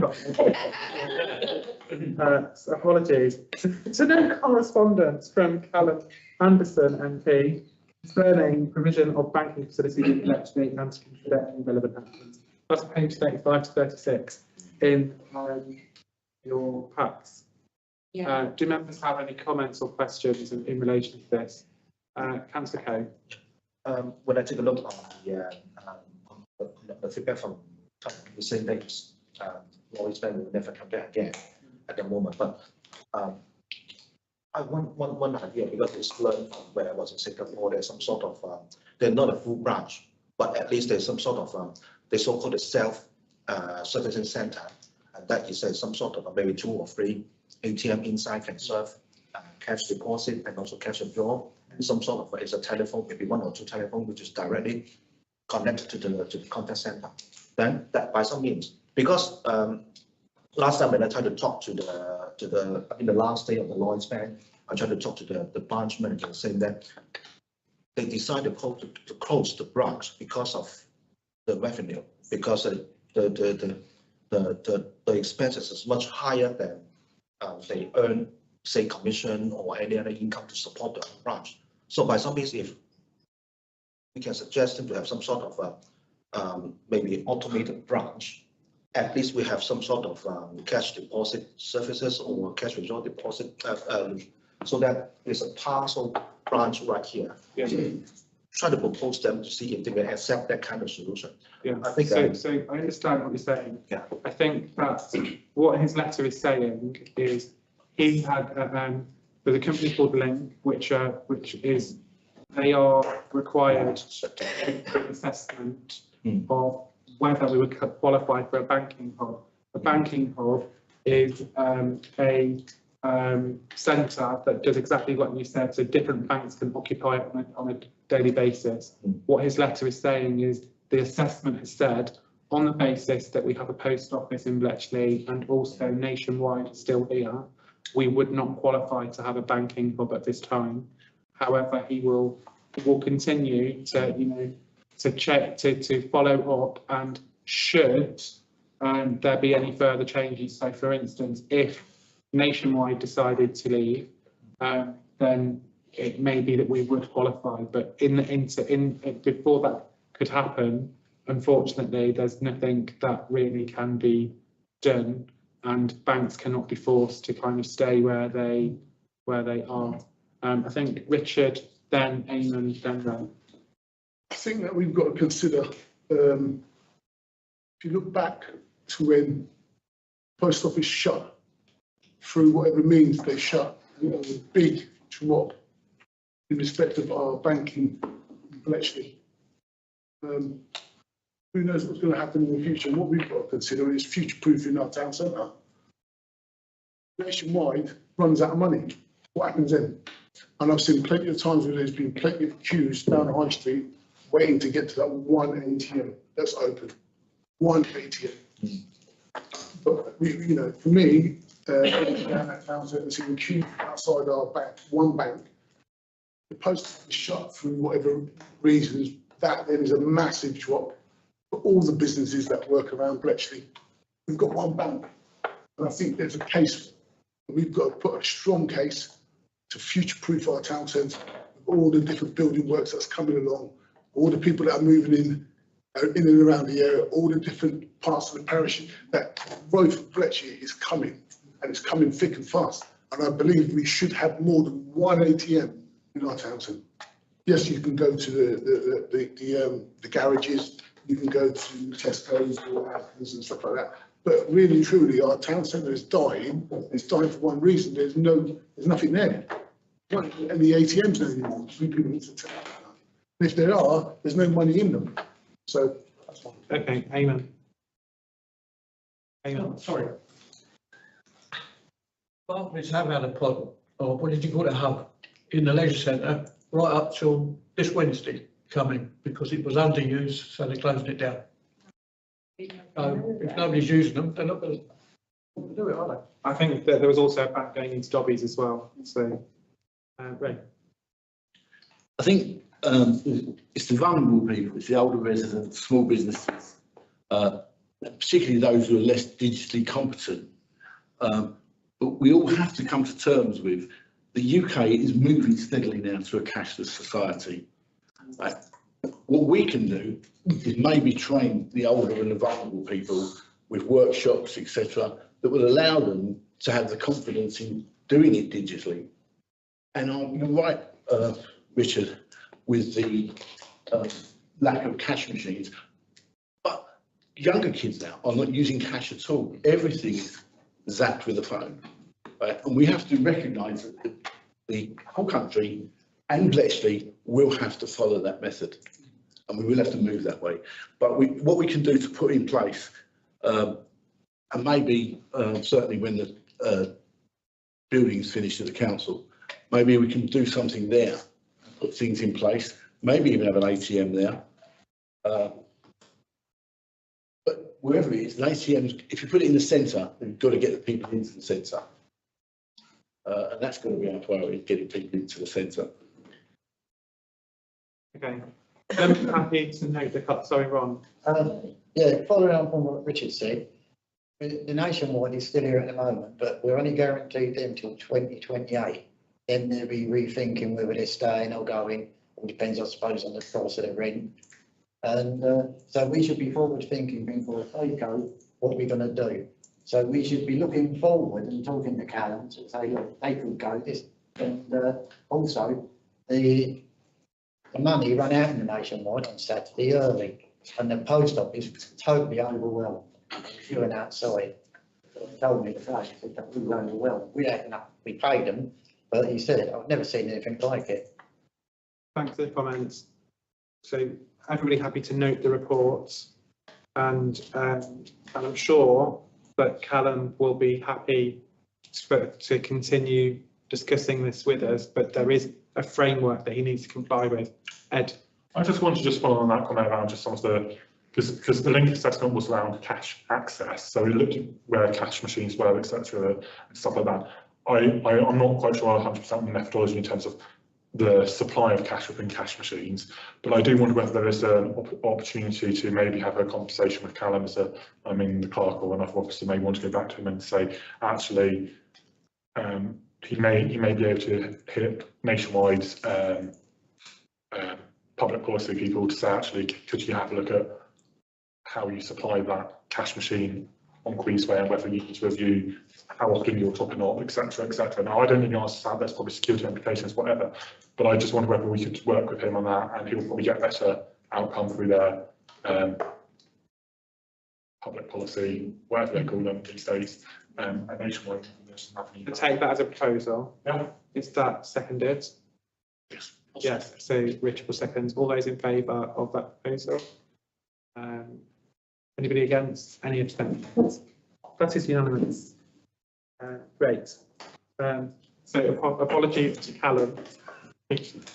So apologies. To note correspondence from Callum Anderson MP concerning provision of banking facilities in Bletchley and to consider any relevant actions. That's page 35 to 36 in your packs. Yeah. Do members have any comments or questions in relation to this? Councillor Coe. When I take a look on the feedback from the same things, Lloyd's Bank will never come back again at the moment. But I want one idea, because it's learned from when I was in Singapore. There's some sort of they're not a full branch, but at least there's some sort of the so-called self servicing center, and that is some sort of maybe 2 or 3 ATM inside can serve cash deposit and also cash withdrawal. And some sort of it's a telephone, maybe 1 or 2 telephone, which is directly connected to the contact center. Then that by some means, because last time when I tried to talk to the, I think the last day of the Lloyd's Bank, I tried to talk to the branch manager saying that they decided to close the branch because of the revenue, because the expenses is much higher than they earn, say, commission or any other income to support the branch. So by some means, if we can suggest them to have some sort of maybe automated branch, at least we have some sort of cash deposit services or cash withdrawal deposit, so that there's a partial branch right here. Yeah. Try to propose them to see if they will accept that kind of solution. Yeah, I think so I understand what you're saying. Yeah. I think that what his letter is saying is he had, there's a company called Link, which is, they are required to do an assessment of whether we would qualify for a banking hub. A banking hub is a centre that does exactly what you said, so different banks can occupy it on a daily basis. What his letter is saying is the assessment has said, on the basis that we have a post office in Bletchley and also Nationwide still here, we would not qualify to have a banking hub at this time. However, he will continue to, you know, to check, to follow up, and should there be any further changes. So for instance, if Nationwide decided to leave, then it may be that we would qualify, but before that could happen, unfortunately, there's nothing that really can be done, and banks cannot be forced to kind of stay where they are. I think Richard, then Eamon, then Ray. I think that we've got to consider, if you look back to when post office shut, through whatever means they shut, it was a big drop in respect of our banking in Bletchley. Who knows what's going to happen in the future? And what we've got to consider is future-proofing our town centre. Nationwide runs out of money. What happens then? And I've seen plenty of times where there's been plenty of queues down High Street waiting to get to that one ATM that's open. One ATM. But you know, for me, down that town centre, seeing a queue outside our bank, one bank, the post office shut through whatever reasons, that then is a massive drop for all the businesses that work around Bletchley. We've got one bank, and I think there's a case, we've got to put a strong case to future-proof our town centre, with all the different building works that's coming along, all the people that are moving in and around the area, all the different parts of the parish, that growth of Bletchley is coming, and it's coming thick and fast. And I believe we should have more than one ATM in our town centre. Yes, you can go to the garages, you can go to Tesco's or Asda's and stuff like that. But really and truly, our town centre is dying. It's dying for one reason. There's nothing there. And the ATMs there anymore. And if there are, there's no money in them. So that's one. Okay, Eamon. Sorry. Barclays have had a pod, or what did you call it, a hub, in the leisure centre right up till this Wednesday coming, because it was underused, so they closed it down. So if nobody's using them, they're not going to do it, are they? I think that there was also a bank going into Dobbies as well. So, Ray. I think it's the vulnerable people, it's the older residents, small businesses, particularly those who are less digitally competent. But we all have to come to terms with the UK is moving steadily now to a cashless society. What we can do is maybe train the older and the vulnerable people with workshops, etc., that will allow them to have the confidence in doing it digitally. And you're right, Richard, with the lack of cash machines. But younger kids now are not using cash at all. Everything is zapped with a phone. And we have to recognise that the whole country and Bletchley will have to follow that method. And we will have to move that way. But what we can do to put in place, and maybe certainly when the building's finished at the council, maybe we can do something there, put things in place, maybe even have an ATM there. But wherever it is, an ATM, if you put it in the centre, you've got to get the people into the centre. And that's got to be our priority, getting people into the centre. Okay. I'm happy to note the cut, sorry, Ron. Yeah, following on from what Richard said, the nationwide is still here at the moment, but we're only guaranteed them till 2028. Then they'll be rethinking whether they're staying or going. It depends, I suppose, on the price of the rent. And so we should be forward thinking, well, if they go, what are we going to do? So we should be looking forward and talking to Callum to say, look, they could go this. And also, the money ran out in the nationwide on Saturday early, and the post office was totally overwhelmed. Queuing outside. He told me today, he said that we were overwhelmed. We had enough, we paid them, but he said, I've never seen anything like it. Thanks for the comments. So everybody happy to note the reports, and I'm sure that Callum will be happy to continue discussing this with us, but there is a framework that he needs to comply with. Ed? I just want to just follow on that comment around just some of the, because the link assessment was around cash access, so we looked at where cash machines were, etc., and stuff like that. I'm not quite sure 100% on the methodology in terms of the supply of cash within cash machines, but I do wonder whether there is an opportunity to maybe have a conversation with Callum as the clerk or another officer may want to go back to him and say, actually, he may be able to hit nationwide public policy people to say, actually, could you have a look at how you supply that cash machine on Queensway and whether you need to review how often you're topping up, etc., etc. Now, I don't think the answer to that, there's probably security implications, whatever, but I just wonder whether we could work with him on that, and he'll probably get better outcome through their public policy, whatever they call them these days, and nationwide. I take that as a proposal. Yeah. Is that seconded? Yes. Yes, so Richard will second. All those in favour of that proposal? Anybody against? Any abstentions? That is unanimous. Great. So apologies to Callum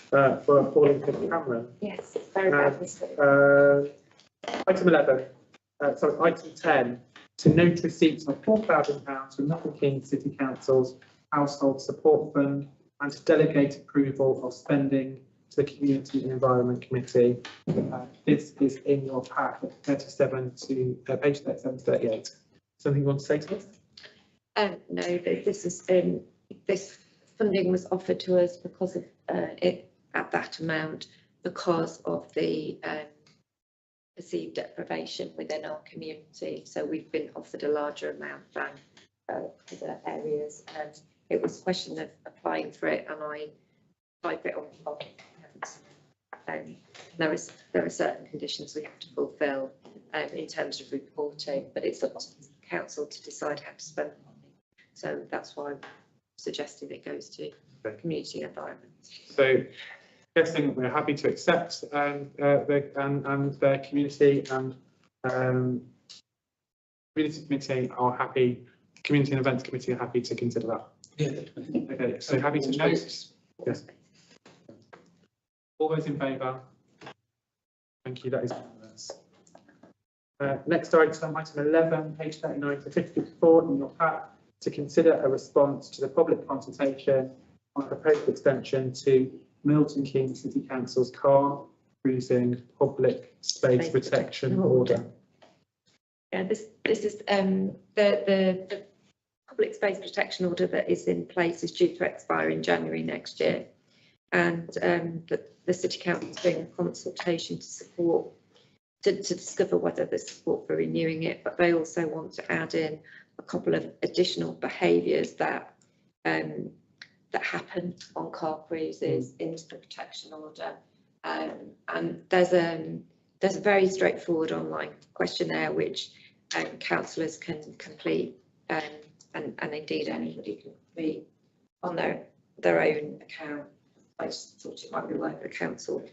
for falling to Cameron. Yes, very bad mistake. Item 11, item 10, to note receipts of £4,000 from Milton Keynes City Council's Household Support Fund and to delegate approval of spending to the Community and Environment Committee. This is in your pack, 37 to page 37 to 38. Something you want to say to us? No, this is this funding was offered to us because of it at that amount because of the perceived deprivation within our community. So we've been offered a larger amount than other areas, and it was a question of applying for it, and I applied for it on there are certain conditions we have to fulfil in terms of reporting, but it's up to the council to decide how to spend the money. So that's why I'm suggesting it goes to community environment. So, guessing we're happy to accept the community and community committee are happy. Community and events committee are happy to consider that. Yeah. Okay, so happy to note. Yes. All those in favour? Thank you, that is unanimous. Next item 11, page 39 to 54 in your pack, to consider a response to the public consultation on a proposed extension to Milton Keynes City Council's car cruising public space protection order. Yeah, this is the public space protection order that is in place is due to expire in January next year, and the City Council is doing a consultation to support to discover whether there's support for renewing it, but they also want to add in a couple of additional behaviours that that happen on car cruises into the protection order, and there's a very straightforward online questionnaire which councillors can complete, and indeed anybody can complete on their own account. I just thought it might be worth the council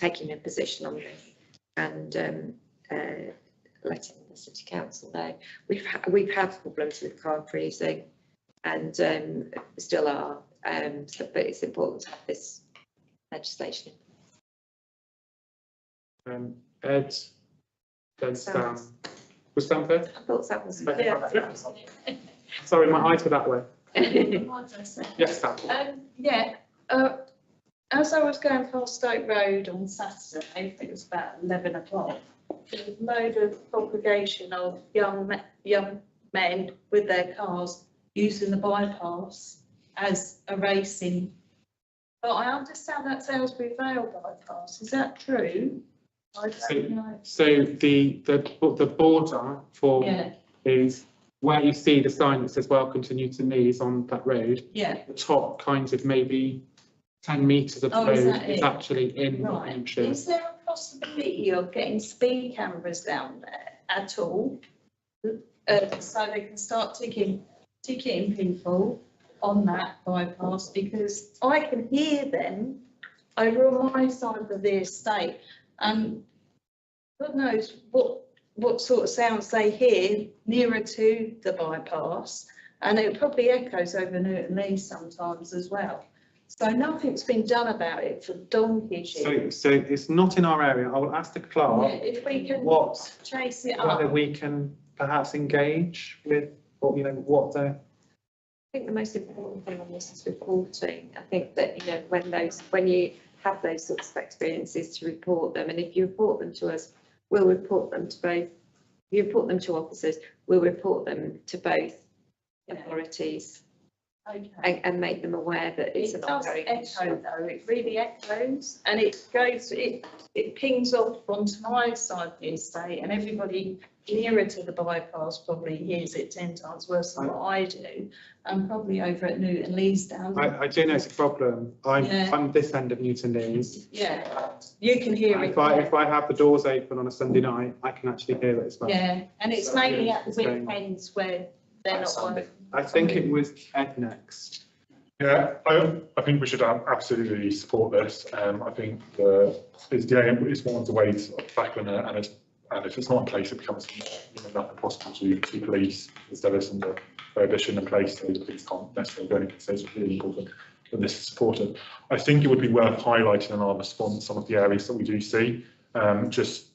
taking a position on this and letting the City Council know. We've had problems with car cruising, and still are, but it's important to have this legislation. Ed, Then Sam. Was Sam first? I thought Sam was. Sorry, my eyes were that way. Yes, Sam. Yeah, as I was going past Stoke Road on Saturday, I think it was about 11 o'clock, there was a load of congregation of young men with their cars using the bypass as a racing. But I understand that's Aylesbury Vale bypass. Is that true? I don't know. So the border for Yeah, is where you see the sign that says welcome to Newton Lees on that road. yeah, The top kind of maybe 10 metres of the Oh, is road that is it? actually in right. Nottinghamshire. Is there a possibility of getting speed cameras down there at all? So they can start ticketing people on that bypass, because I can hear them over on my side of the estate, and God knows what sort of sounds they hear nearer to the bypass, and it probably echoes over Newton Lees sometimes as well. So nothing's been done about it for donkey's years. So it's not in our area. I will ask the Yeah, clerk if we can what, chase it whether up. we can perhaps engage with, or, you know, what the. I think the most important thing on this is reporting. I think that, you know, when you have those sorts of experiences, to report them, and if you report them to us, we'll report them to both. If you report them to officers, we'll report them to both authorities Okay. and make them aware that it's It an does ongoing echo issue. though, it really echoes, and it pings off onto my side of the estate, and everybody nearer to the bypass probably hears it 10 times worse than what I do, and probably over at Newton Lees down. I do know it's a problem. Yeah. I'm this end of Newton Lees. Yeah, you can hear it. If I have the doors open on a Sunday night, I can actually hear it as well. Yeah, and it's So, mainly yeah, at the it's going- weekends where they're not Sunday. working. I think it was Ed next. Yeah, I think we should absolutely support this. I think it's one of the ways of tackling it, and if it's not in place, it becomes nothing possible to police, because there isn't a prohibition in place, so the police can't necessarily do anything. So it's really important that this is supported. I think it would be worth highlighting in our response some of the areas that we do see, just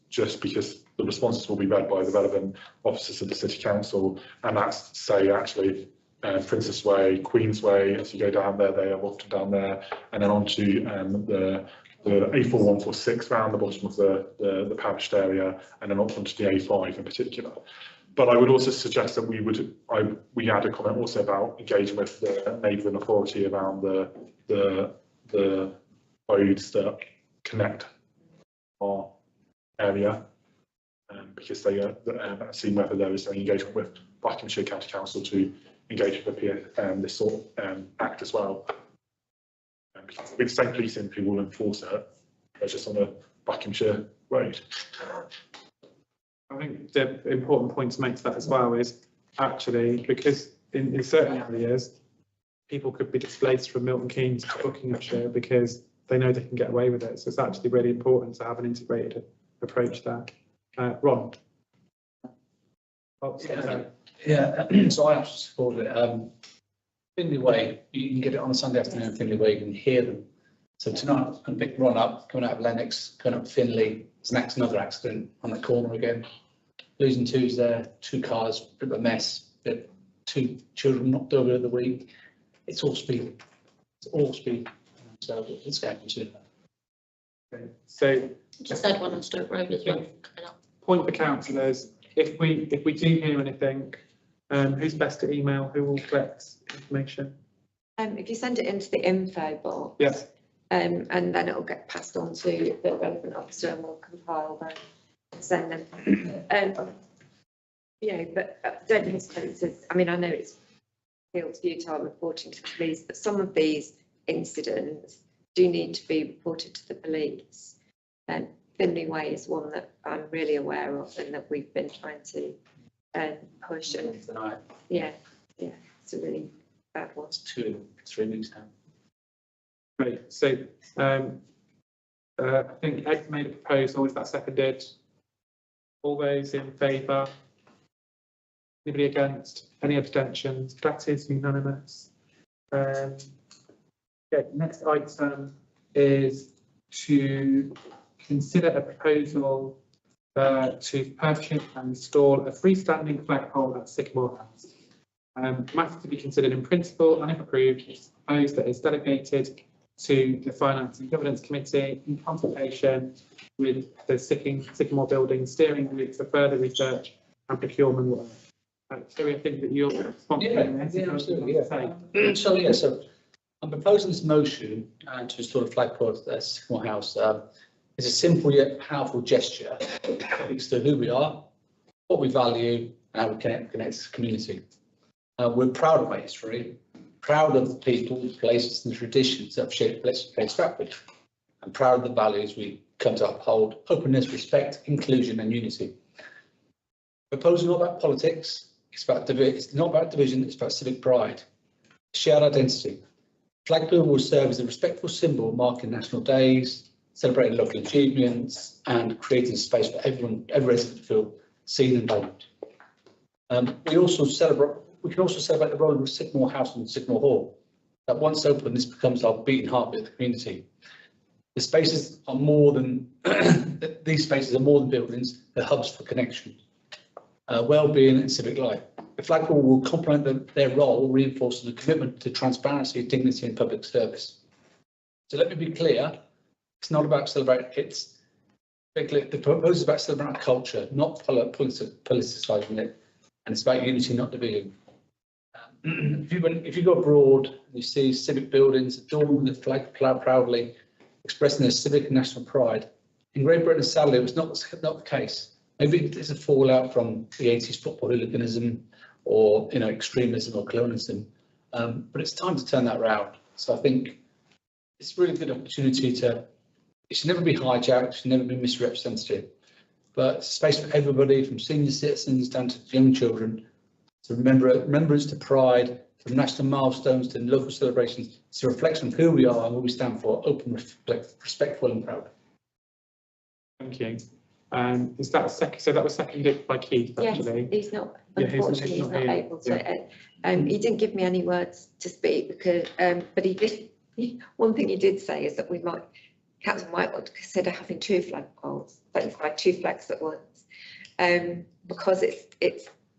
because the responses will be read by the relevant officers of the City Council, and that's, say, actually Princess Way, Queensway, as you go down there, they are often down there, and then onto the A4146 round the bottom of the parish area, and then up onto the A5 in particular. But I would also suggest that we add a comment also about engaging with the neighbouring authority around the roads that connect our area, because they are seeing whether there is any engagement with Buckinghamshire County Council to engage with this sort of act as well. Because it'll be the same policing who will enforce it, it's just on a Buckinghamshire road. I think the important point to make to that as well is actually, because in certain areas, people could be displaced from Milton Keynes to Buckinghamshire because they know they can get away with it. So it's actually really important to have an integrated approach there. Ron? Oh, sorry. Yeah, so I actually support it. Findlay Way, you can get it on a Sunday afternoon, Findlay Way, you can hear them. So tonight, I'm going to pick Ron up, coming out of Lennox, going up Findlay, there's another accident on the corner again. Losing two's there, 2 cars, bit of a mess, but 2 children knocked over the week. It's all speed. So it's going to happen. So Just had one on Stoke Road as well. coming up. point for councillors, if we do hear anything, who's best to email, who will collect information? If you send it into the info box. Yes. And then it'll get passed on to the relevant officer and we'll compile them and send them. But don't hesitate to, I mean, I know it's feels futile reporting to the police, but some of these incidents do need to be reported to the police. And Findlay Way is one that I'm really aware of and that we've been trying to push. And Tonight, yeah, it's a really bad one. it's 2 3 weeks now. Great. So I think Ed made a proposal. Is that seconded? All those in favour? Anybody against? Any abstentions? That is unanimous. Okay, next item is to consider a proposal to purchase and install a freestanding flagpole at Sycamore House. Matter to be considered in principle, and if approved, it's proposed that it's delegated to the Finance and Governance Committee in consultation with the Sycamore Building Steering Group for further research and procurement work. So I think that you're responsible. Yeah, absolutely, yeah. So I'm proposing this motion to install a flagpole at Sycamore House. It's a simple yet powerful gesture. It speaks to who we are, what we value, and how we connect to the community. We're proud of our history, proud of the people, the places and the traditions that have shaped Bletchley Stratford, and proud of the values we come to uphold: openness, respect, inclusion and unity. Proposing not about politics, it's not about division, it's about civic pride, shared identity. Flagpole will serve as a respectful symbol marking national days, celebrating local achievements and creating space for every resident to feel seen and valued. We can also celebrate the role of Sycamore House and Sycamore Hall. That once open, this becomes our beating heartbeat of the community. These spaces are more than buildings, they're hubs for connection, well-being and civic life. The flagpole will complement their role, reinforcing the commitment to transparency, dignity and public service. So let me be clear, it's not about celebrating, the proposal is about celebrating our culture, not politicising it, and it's about unity, not division. If you go abroad and you see civic buildings adorned with the flag proudly, expressing their civic and national pride, in Great Britain, sadly, it was not the case. Maybe it's a fallout from the 80s football hooliganism or extremism or colonialism, but it's time to turn that around. So I think it's a really good opportunity it should never be hijacked, it should never be misrepresented, but it's a space for everybody, from senior citizens down to young children, to remembrance to pride, from national milestones to local celebrations. It's a reflection of who we are and what we stand for: open, respectful and proud. Thank you. Is that so that was seconded by Keith, actually? Yes, he's not, unfortunately, he's not able to. He didn't give me any words to speak because, but he did, one thing he did say is that Council might want to consider having two flagpoles, like two flags at once, because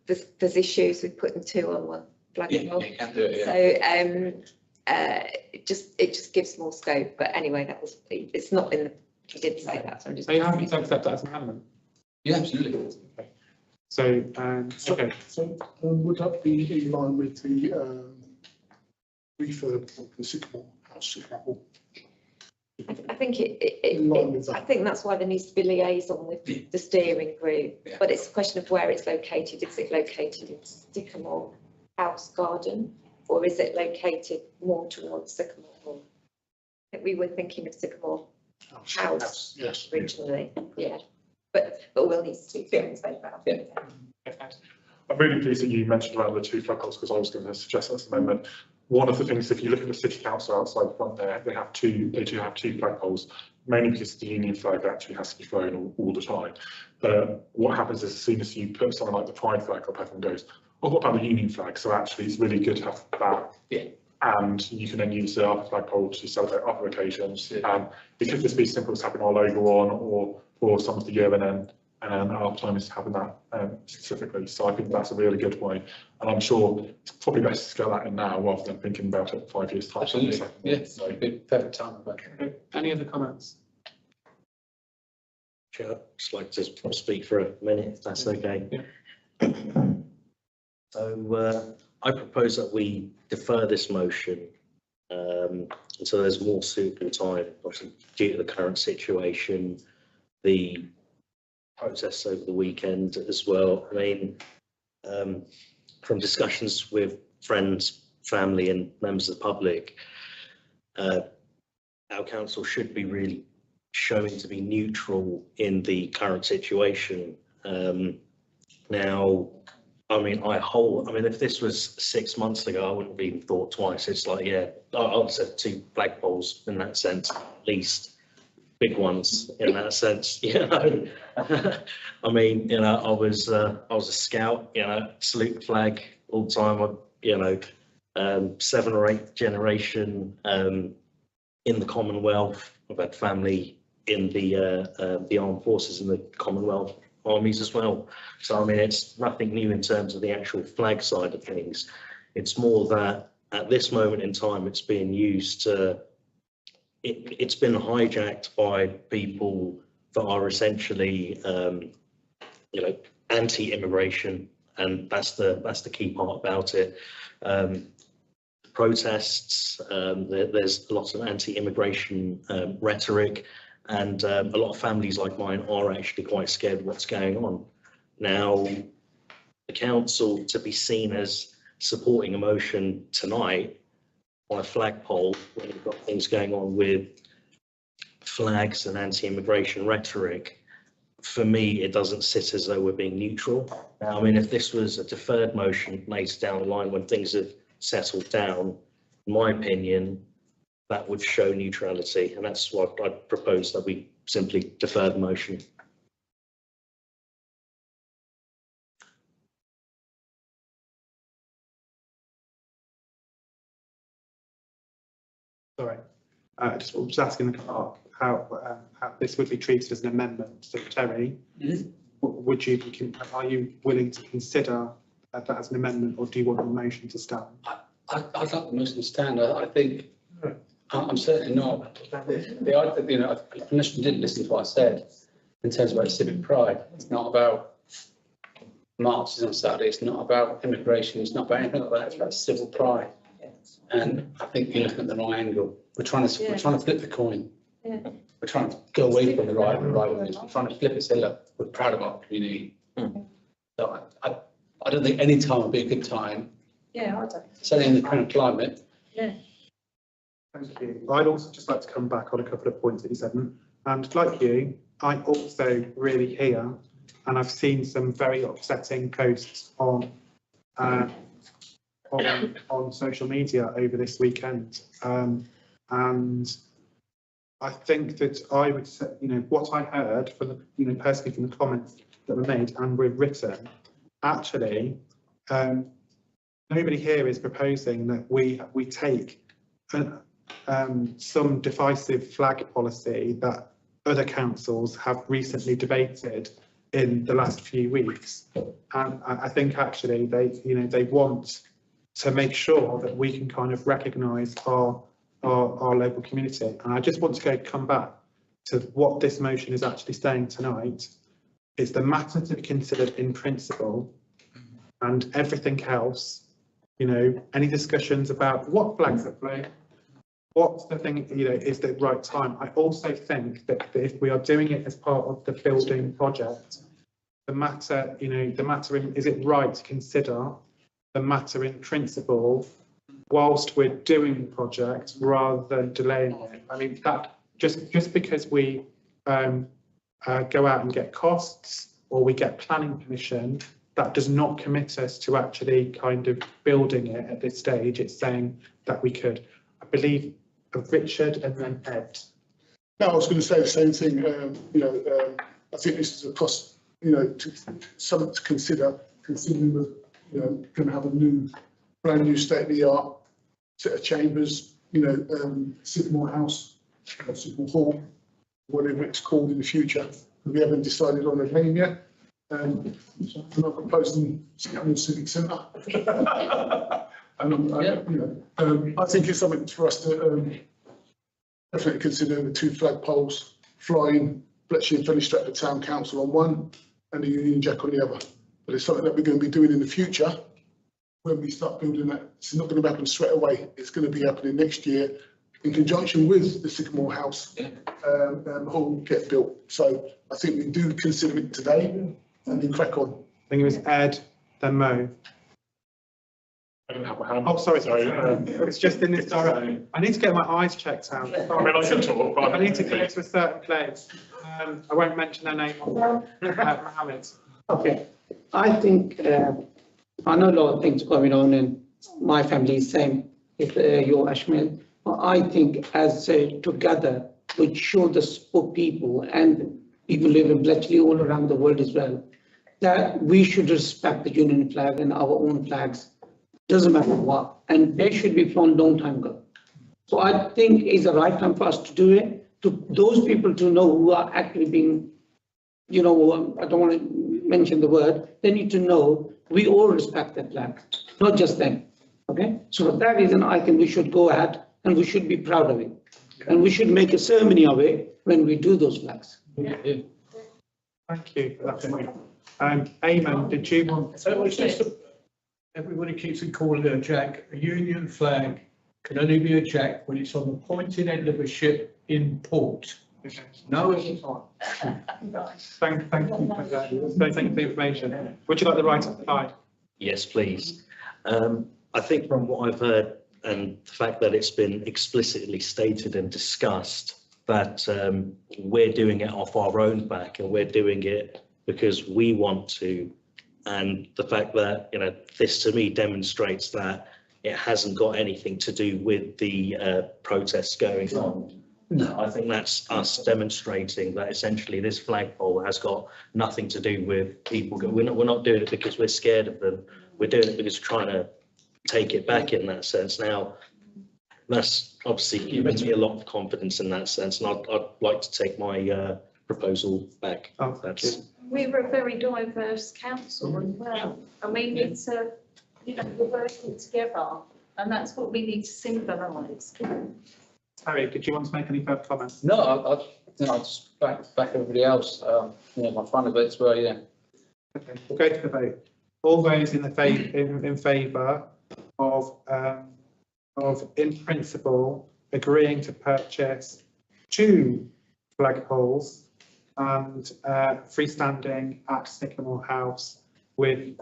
there's issues with putting two on one flagpole. Yeah, you can do it, yeah. So it just gives more scope. But anyway, it's not in the. He did say that, so I'm just. Are you happy to accept that as an amendment? Yeah, absolutely. Okay. So, okay. So would that be in line with the refurb of the Sycamore House? I think I think that's why there needs to be liaison with the steering group, but it's a question of where it's located. Is it located in Sycamore House Garden, or is it located more towards Sycamore Hall? I think we were thinking of Sycamore House yes, originally, yeah. But we'll need to speak to them about it. I'm really pleased that you mentioned about the two flagpoles, because I was going to suggest that's an amendment. One of the things, if you look at the city council outside the front there, they do have two flagpoles, mainly because the Union flag actually has to be flown all the time. But what happens is, as soon as you put something like the Pride flag up, everyone goes, oh, what about the Union flag? So actually it's really good to have that. Yeah. And you can then use the other flagpole to celebrate other occasions. It could just be simple as having our logo on, or some of the year and our time is having that specifically. So I think that's a really good way. And I'm sure it's probably best to get that in now rather than thinking about it 5 years time. Absolutely, yes, so perfect time. Okay. Any other comments? Chair, I'd just like to speak for a minute, if that's okay. Yeah. So I propose that we defer this motion until there's more suitable time, obviously due to the current situation, the protests over the weekend as well. I mean, from discussions with friends, family and members of the public, our council should be really showing to be neutral in the current situation. Now, I mean, if this was 6 months ago, I wouldn't have even thought twice. It's like, yeah, I'd say two flagpoles in that sense, at least. Big ones in that sense, I mean, I was a scout, salute flag all the time. 7 or 8 generation in the Commonwealth. I've had family in the armed forces and the Commonwealth armies as well. So I mean, it's nothing new in terms of the actual flag side of things. It's more that at this moment in time, it's being used to, it's been hijacked by people that are essentially, you know, anti-immigration, and that's the key part about it. Protests, there's lots of anti-immigration rhetoric, and a lot of families like mine are actually quite scared of what's going on. Now, the council to be seen as supporting a motion tonight on a flagpole when you've got things going on with flags and anti-immigration rhetoric, for me, it doesn't sit as though we're being neutral. Now, I mean, if this was a deferred motion later down the line when things have settled down, in my opinion, that would show neutrality, and that's what I propose, that we simply defer the motion. Sorry, just asking the clerk how this would be treated as an amendment. So Terry, would you be, are you willing to consider that as an amendment, or do you want the motion to stand? I'd like the motion to stand. I think I'm certainly not. The idea, you know, I initially didn't listen to what I said in terms of civic pride. It's not about marches on Saturday. It's not about immigration. It's not about anything like that. It's about civil pride. And I think you're looking at the wrong angle. We're trying to flip the coin. Yeah. We're trying to go away from the right of this. We're trying to flip it. Say, look, we're proud of our community. So I don't think any time would be a good time. Yeah, I don't. Certainly in the current climate. Yeah. Thank you. I'd also just like to come back on a couple of points that you said. And like you, I also really hear, and I've seen some very upsetting posts on social media over this weekend. And I think that I would say, you know, what I heard from the, you know, personally from the comments that were made and were written, actually, nobody here is proposing that we take some divisive flag policy that other councils have recently debated in the last few weeks. And I think actually they want to make sure that we can kind of recognise our local community. And I just want to come back to what this motion is actually saying tonight. It's the matter to be considered in principle, and everything else, you know, any discussions about what flags are flown, what's the thing, you know, is the right time. I also think that if we are doing it as part of the building project, the matter, you know, the matter in, is it right to consider the matter in principle whilst we're doing the project rather than delaying it? I mean, that just because we go out and get costs or we get planning permission, that does not commit us to actually kind of building it at this stage. It's saying that we could. I believe Richard and then Ed. No, I was going to say the same thing. You know, I think this is a cost, you know, something to consider, considering we're, you know, going to have a brand new state-of-the-art set of chambers, you know, Sycamore House, Sycamore Hall, whatever it's called in the future. We haven't decided on a name yet. I'm not proposing Sycamore Civic Centre. And you know, I think it's something for us to definitely consider. The two flagpoles flying, Bletchley and Fenny Stratford Town Council on one, and the Union Jack on the other. But it's something that we're going to be doing in the future when we start building that. It's not going to happen straight away. It's going to be happening next year in conjunction with the Sycamore House hall get built. So I think we do consider it today and then crack on. I think it was Ed, then Mo. I don't have my hand. Oh, sorry. It's just in this direction. I need to get my eyes checked out. I mean, I can talk, but I need to go to a certain place. I won't mention their name. Mohammed. Okay, I think I know a lot of things going on, and my family is same with your Ashmil. I think as together we show the support people and people live in Bletchley all around the world as well, that we should respect the Union flag and our own flags. Doesn't matter what, and they should be flown long time ago. So I think it's the right time for us to do it, to those people to know who are actually being, I don't want to mention the word, they need to know we all respect that flag, not just them. Okay, so for that reason, I think we should go ahead and we should be proud of it. And we should make a ceremony of it when we do those flags. Thank you for that point. Eamon, did you want? Everybody keeps calling it a jack. A Union flag can only be a jack when it's on the pointed end of a ship in port. No other time. Thank you for that. Thank you for the information. Would you like the right of the flag? Yes, please. I think from what I've heard and the fact that it's been explicitly stated and discussed that we're doing it off our own back and we're doing it because we want to. And the fact that, this to me demonstrates that it hasn't got anything to do with the protests going on. No, I think that's us demonstrating that essentially this flagpole has got nothing to do with people. We're not doing it because we're scared of them. We're doing it because we're trying to take it back in that sense. Now, that's obviously given me a lot of confidence in that sense, and I'd like to take my proposal back. Oh, We're a very diverse council as well. I mean, it's we're working together, and that's what we need to symbolise. Harry, did you want to make any further comments? No, I just back everybody else. My final votes were, yeah. Okay, we'll go to the vote. All those in favour of, in principle, agreeing to purchase 2 flagpoles and freestanding at Sycamore House with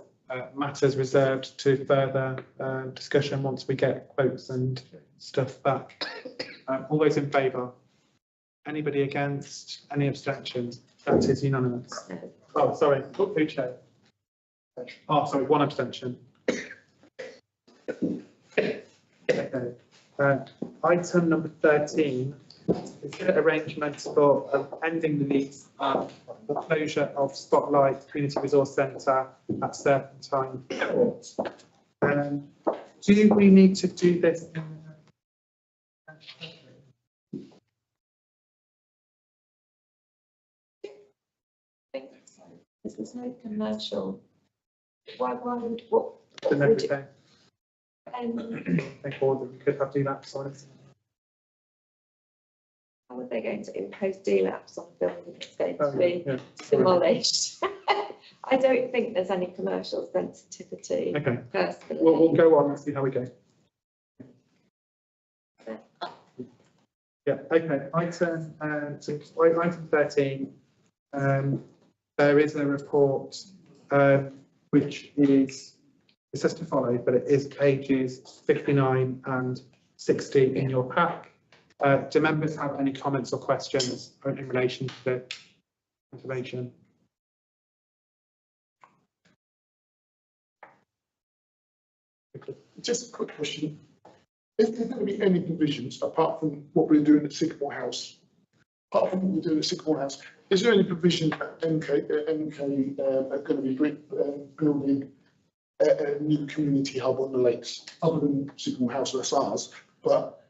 matters reserved to further discussion once we get quotes and stuff back. All those in favour? Anybody against? Any abstentions? That is unanimous. Oh, sorry, who chair? Oh, sorry, 1 abstention. Okay. Item number 13 is arrangements for ending the lease and the closure of Spotlight Community Resource Centre at Serpentine Court. Do we need to do this? There's no commercial. Why would what? Didn't would everything? They thought that we could have do that. Sorry. How are they going to impose DLAPs on a building that's going to be demolished? I don't think there's any commercial sensitivity. Okay. Personally. We'll go on and see how we go. Yeah. Okay. Item 13. There is a report which is, it says to follow, but it is pages 59 and 60 in your pack. Do members have any comments or questions in relation to the information? Just a quick question. Is there going to be any provisions apart from what we're doing at Sycamore House? Apart from what we're doing at Sycamore House, is there any provision that MK are going to be building a new community hub on the lakes, other than Sycamore House, that's ours? But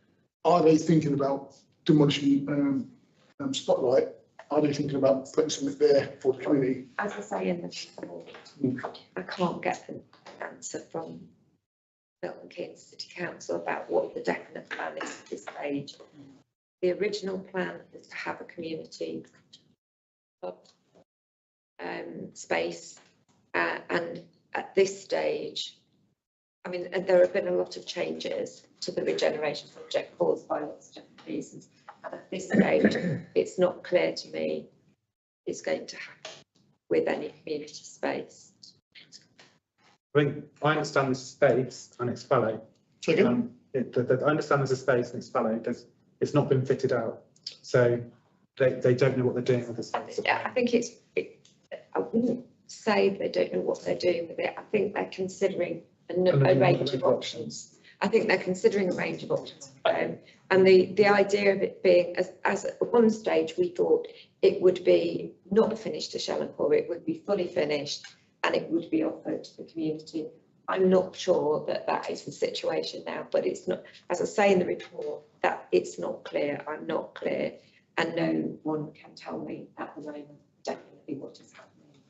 are they thinking about demolishing Spotlight? Are they thinking about putting something there for the community? As I say in the report, I can't get an answer from Milton Keynes City Council about what the definite plan is at this stage. The original plan is to have a community hub space, and at this stage, I mean, there have been a lot of changes to the regeneration project caused by lots of different reasons. And at this stage, it's not clear to me it's going to happen with any community space. I understand there's a space and it's fallow. I understand there's a space and it's fallow. It's not been fitted out, so they don't know what they're doing with the space. I think I wouldn't say they don't know what they're doing with it. I think they're considering a range of options. I think they're considering a range of options. And the idea of it being, as at one stage we thought it would be not finished to shell and core, it would be fully finished and it would be offered to the community. I'm not sure that that is the situation now, but it's not, as I say in the report, that it's not clear. I'm not clear. and no one can tell me at the moment definitely what is happening.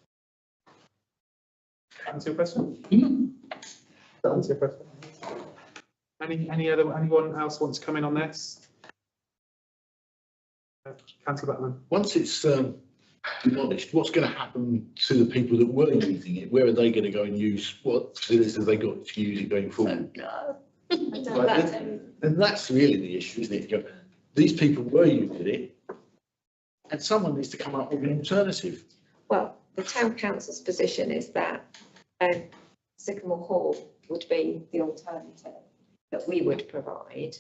Answer your question? Answer your question. Anyone else wants to come in on this? Councillor Batman. Once it's demolished, what's going to happen to the people that were using it? Where are they going to go and use, what facilities have they got to use it going forward? And that's really the issue, isn't it? You know, these people were using it, and someone needs to come up with an alternative. Well, the town council's position is that Sycamore Hall would be the alternative that we would provide.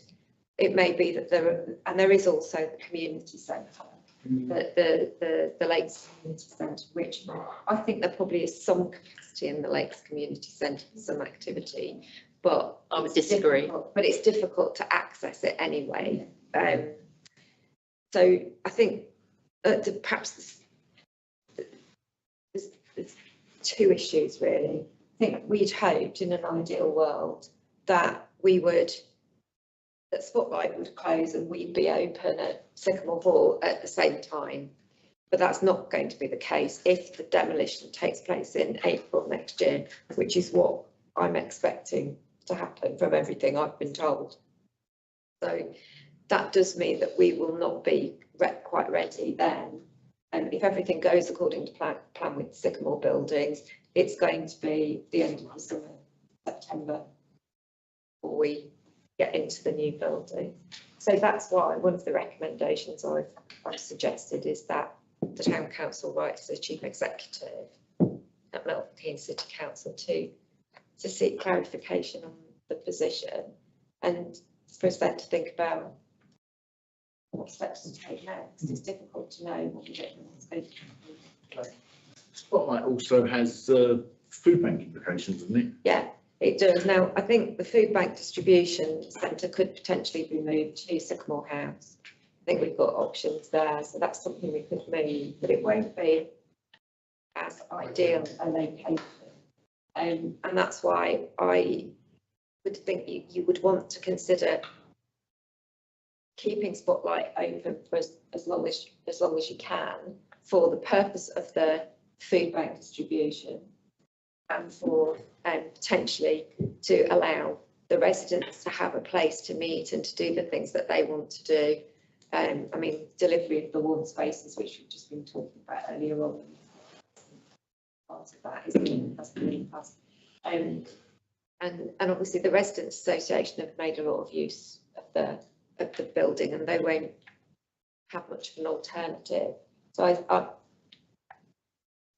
It may be that there is also the community centre, the Lakes Community Centre, which I think there probably is some capacity in the Lakes Community Centre for some activity, but I would disagree. But it's difficult to access it anyway. So I think perhaps there's two issues really. I think we'd hoped in an ideal world that that Spotlight would close and we'd be open at Sycamore Hall at the same time. But that's not going to be the case if the demolition takes place in April next year, which is what I'm expecting to happen from everything I've been told. So that does mean that we will not be quite ready then. And if everything goes according to plan with Sycamore buildings, it's going to be the end of the summer, September, before we get into the new building. So that's why one of the recommendations I've suggested is that the town council writes to the chief executive at Milton Keynes City Council to seek clarification on the position, and for us then to think about what steps to take next. It's difficult to know what the government's going to do. Spotlight also has food bank implications, doesn't it? Yeah, it does. Now, I think the food bank distribution centre could potentially be moved to Sycamore House. I think we've got options there, so that's something we could move, but it won't be as ideal a location. And that's why I would think you would want to consider keeping Spotlight open for as long as you can for the purpose of the food bank distribution and for potentially to allow the residents to have a place to meet and to do the things that they want to do. I mean, delivery of the warm spaces, which we've just been talking about earlier on. Part of that is the past. And obviously the Residents Association have made a lot of use of the building, and they won't have much of an alternative. So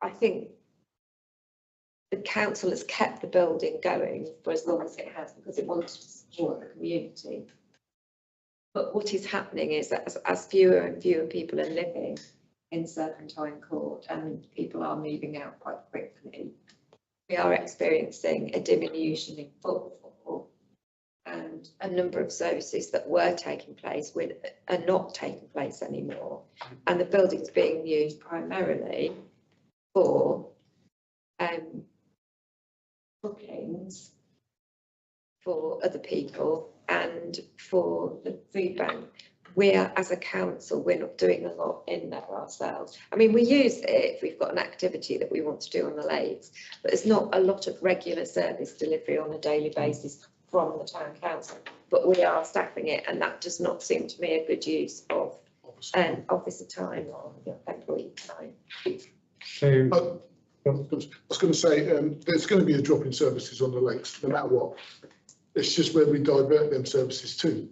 I think the council has kept the building going for as long as it has because it wanted to support the community. But what is happening is that as fewer and fewer people are living in Serpentine Court and people are moving out quite quickly, we are experiencing a diminution in footfall, and a number of services that were taking place are not taking place anymore. And the building's being used primarily for bookings for other people and for the food bank. As a council, we're not doing a lot in there ourselves. I mean, we use it if we've got an activity that we want to do on the lakes, but there's not a lot of regular service delivery on a daily basis from the town council, but we are staffing it, and that does not seem to me a good use of officer time or employee time. I was going to say, there's going to be a drop in services on the lakes, no matter what. It's just where we divert them services to.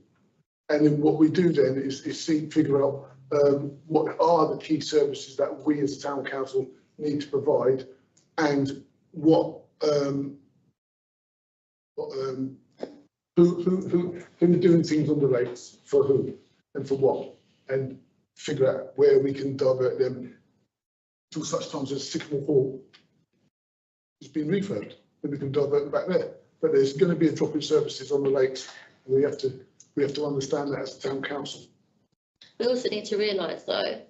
And then what we do then is figure out what are the key services that we as a town council need to provide, and who are doing things on the lakes for who and for what, and figure out where we can divert them till such times as Sycamore Hall has been refurbed, and we can divert them back there. But there's going to be a drop in services on the lakes, and we have to understand that as a town council. We also need to realise though,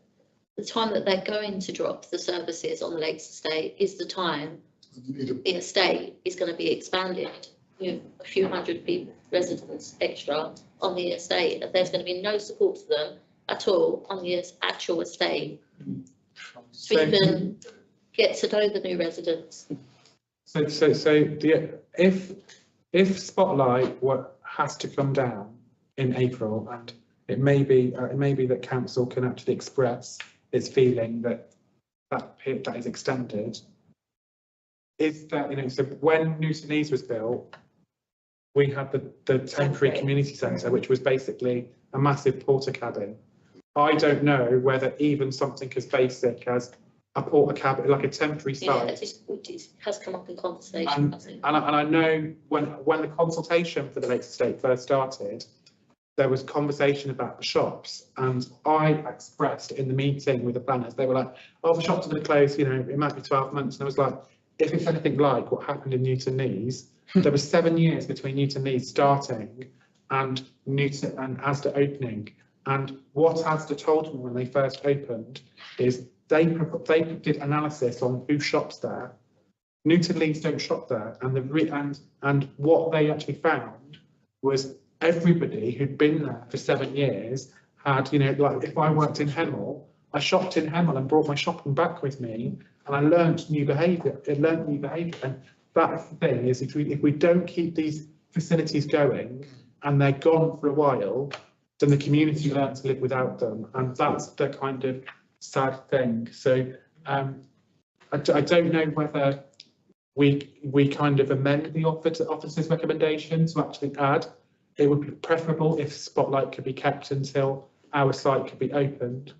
the time that they're going to drop the services on the Lakes Estate is the time the estate is going to be expanded with a few hundred people, residents extra on the estate, and there's going to be no support for them at all on the actual estate. So, So you can get to know the new residents. if Spotlight has to come down in April, and it may be that council can actually express its feeling that is extended. Is that, so when Newton Lees was built, we had the temporary community centre, which was basically a massive porta cabin. I don't know whether even something as basic as a porta cabin, like a temporary site. Yeah, it has come up in conversation. And I know when the consultation for the Lakes Estate first started, there was conversation about the shops, and I expressed in the meeting with the planners, they were like, oh, the shops are going to close, it might be 12 months. And I was like, if it's anything like what happened in Newton Lees, there was 7 years between Newton Lees starting and Asda opening. And what Asda told me when they first opened is they did analysis on who shops there. Newton Lees don't shop there, and what they actually found was everybody who'd been there for 7 years had, like if I worked in Hemel, I shopped in Hemel and brought my shopping back with me, and I learned new behaviour. And that's the thing, is if we don't keep these facilities going and they're gone for a while, then the community learns to live without them, and that's the kind of sad thing. So I don't know whether we kind of amend the officer's recommendation to actually add. It would be preferable if Spotlight could be kept until our site could be opened,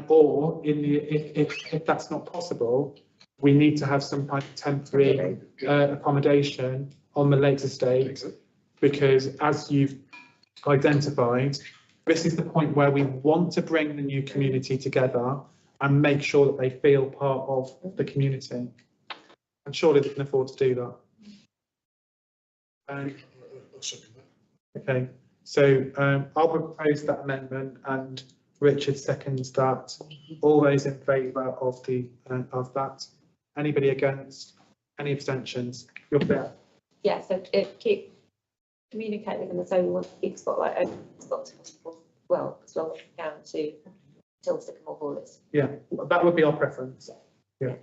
or if that's not possible, we need to have some kind of temporary accommodation on the Lakes Estate, because as you've identified, this is the point where we want to bring the new community together and make sure that they feel part of the community, and surely they can afford to do that. Okay, so I'll propose that amendment, and Richard seconds that. All those in favour of that? Anybody against? Any abstentions? You're there. Yeah, so keep communicating with them, so we want to keep Spotlight open as long as possible. Well, as long as we can till Sycamore Hall is. Yeah, that would be our preference. Yeah.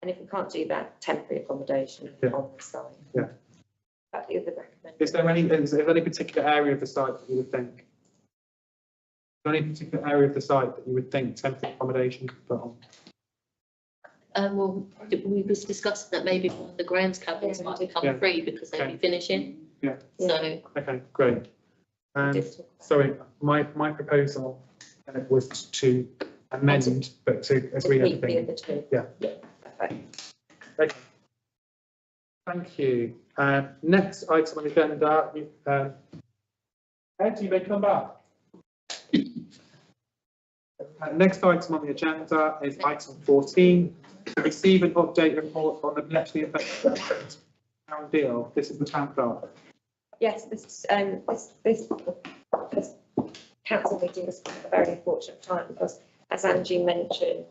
And if we can't do that, temporary accommodation on the site. Yeah. That's the other recommendation. Is there any particular area of the site that you would think? Is there any particular area of the site that you would think temporary accommodation could put on? Well, we was discussing that maybe one of the grounds cabins might become free because they'd be finishing. Yeah. So. Okay, great. Sorry, my proposal was to amend, but to agree everything. Yeah. Okay. Thank you. Next item on the agenda, Ed, you may come back. Next item on the agenda is item 14, to receive an update report on the Bletchley town deal. This is the town clerk. Yes, this council meeting is a very unfortunate time because, as Angie mentioned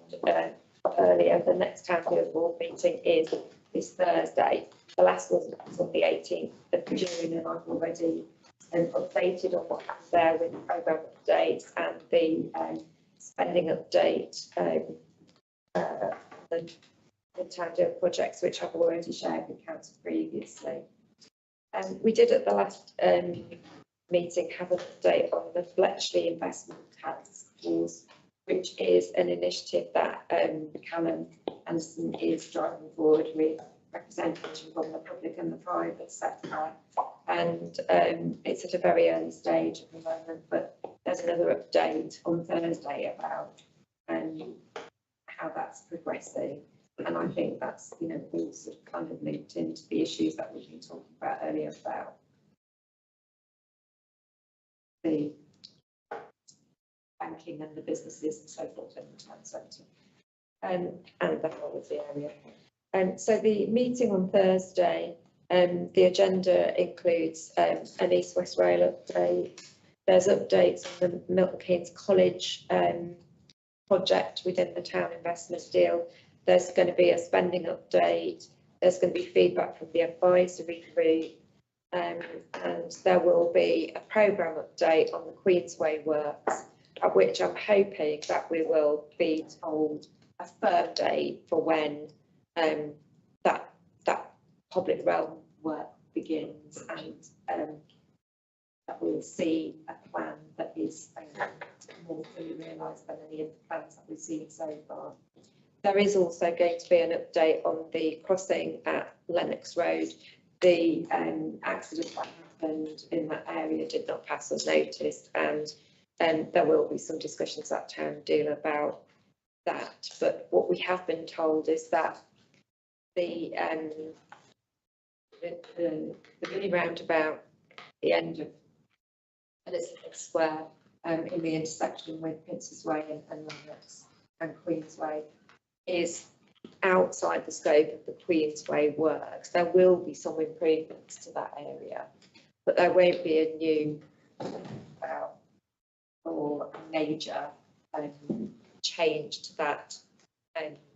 earlier, the next town deal board meeting is this Thursday. The last was on the 18th of June, and I've already updated on what happened there with the programme updates and the spending update, the town deal projects, which I've already shared with council previously. We did at the last meeting have an update on the Bletchley investment tax force, which is an initiative that Callum Anderson is driving forward with representation from the public and the private sector. And it's at a very early stage at the moment, but there's another update on Thursday about how that's progressing. And I think that's, all sort of kind of linked into the issues that we've been talking about earlier about the banking and the businesses and so forth in the town centre, and the whole of the area. So the meeting on Thursday, the agenda includes an East West Rail update. There's updates on the Milton Keynes College project within the town investment deal. There's going to be a spending update. There's going to be feedback from the advisory group, and there will be a programme update on the Queensway works, at which I'm hoping that we will be told a firm date for when that public realm work begins, and that we'll see a plan that is more fully realised than any of the plans that we've seen so far. There is also going to be an update on the crossing at Lennox Road. The accident that happened in that area did not pass unnoticed, and there will be some discussions at Town Deal about that. But what we have been told is that the mini roundabout, the end of Elizabeth Square, in the intersection with Prince's Way and Lennox and Queensway, is outside the scope of the Queensway works. There will be some improvements to that area, but there won't be a new or a major change to that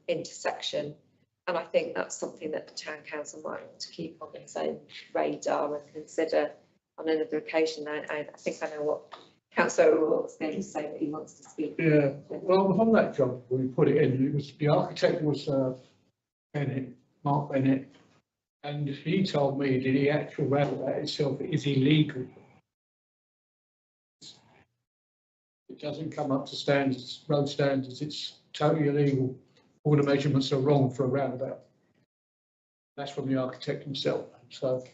intersection. And I think that's something that the Town Council might want to keep on its own radar and consider on another occasion. I think I know what Councillor O'Rourke's going to say, that he wants to speak. Yeah, well, on that job, we put it in, it was, the architect was Bennett, Mark Bennett, and he told me that the actual roundabout itself is illegal. It doesn't come up to standards, road standards, it's totally illegal. All the measurements are wrong for a roundabout. That's from the architect himself, so.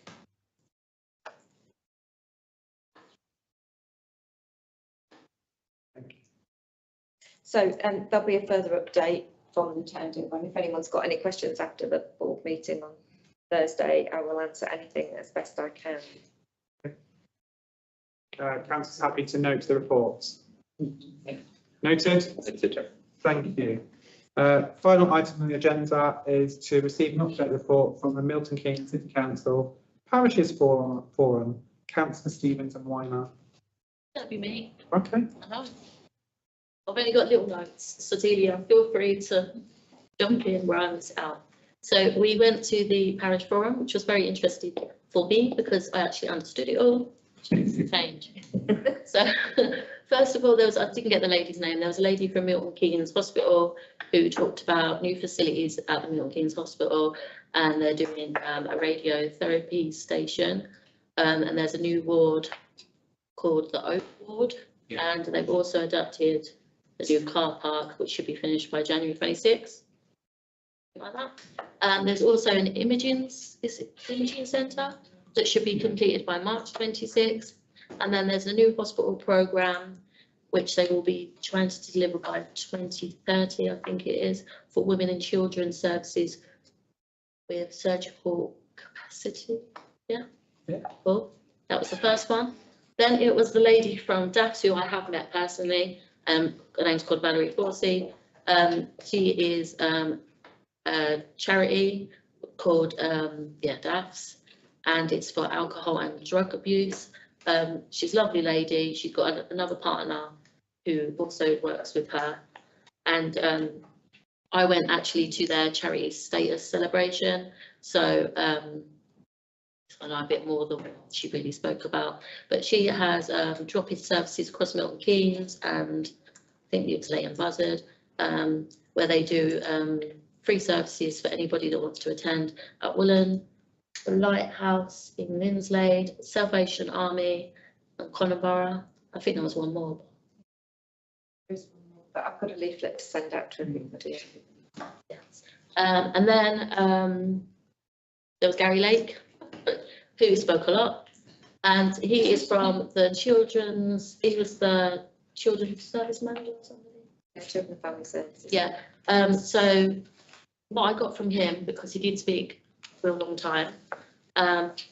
So there'll be a further update from the Town Deal. If anyone's got any questions after the board meeting on Thursday, I will answer anything as best I can. Council's happy to note the reports. Noted? Thank you. Final item on the agenda is to receive an update report from the Milton Keynes City Council Parishes Forum, Councillor Stevens and Weimer. That'd be me. Okay. I've only got little notes, so Delia, feel free to jump in where I was out. So we went to the parish forum, which was very interesting for me because I actually understood it all. Change. So first of all, I didn't get the lady's name. There was a lady from Milton Keynes Hospital who talked about new facilities at the Milton Keynes Hospital, and they're doing a radiotherapy station, and there's a new ward called the Oak Ward, and they've also adapted a new car park which should be finished by January 26th, like that. There's also an imaging centre that should be completed by March 26th, and then there's a new hospital programme which they will be trying to deliver by 2030, I think it is, for women and children services with surgical capacity. Yeah. Cool. That was the first one. Then it was the lady from DAFT who I have met personally. Her name's called Valerie Forsey. She is a charity called DAFTS, and it's for alcohol and drug abuse. She's a lovely lady. She's got another partner who also works with her. And I went actually to their charity status celebration. So I know a bit more than what she really spoke about, but she has drop-in services across Milton Keynes and I think Bletchley and Buzzard, where they do free services for anybody that wants to attend at Woollen, the Lighthouse in Linslade, Salvation Army and Connemara. I think there was one more. But I've got a leaflet to send out to everybody. Yes. And then there was Gary Lake, who spoke a lot, and he is from the he was the Children's Service Manager or something. Yeah, Children and Family Services. Yeah. So what I got from him, because he did speak for a long time,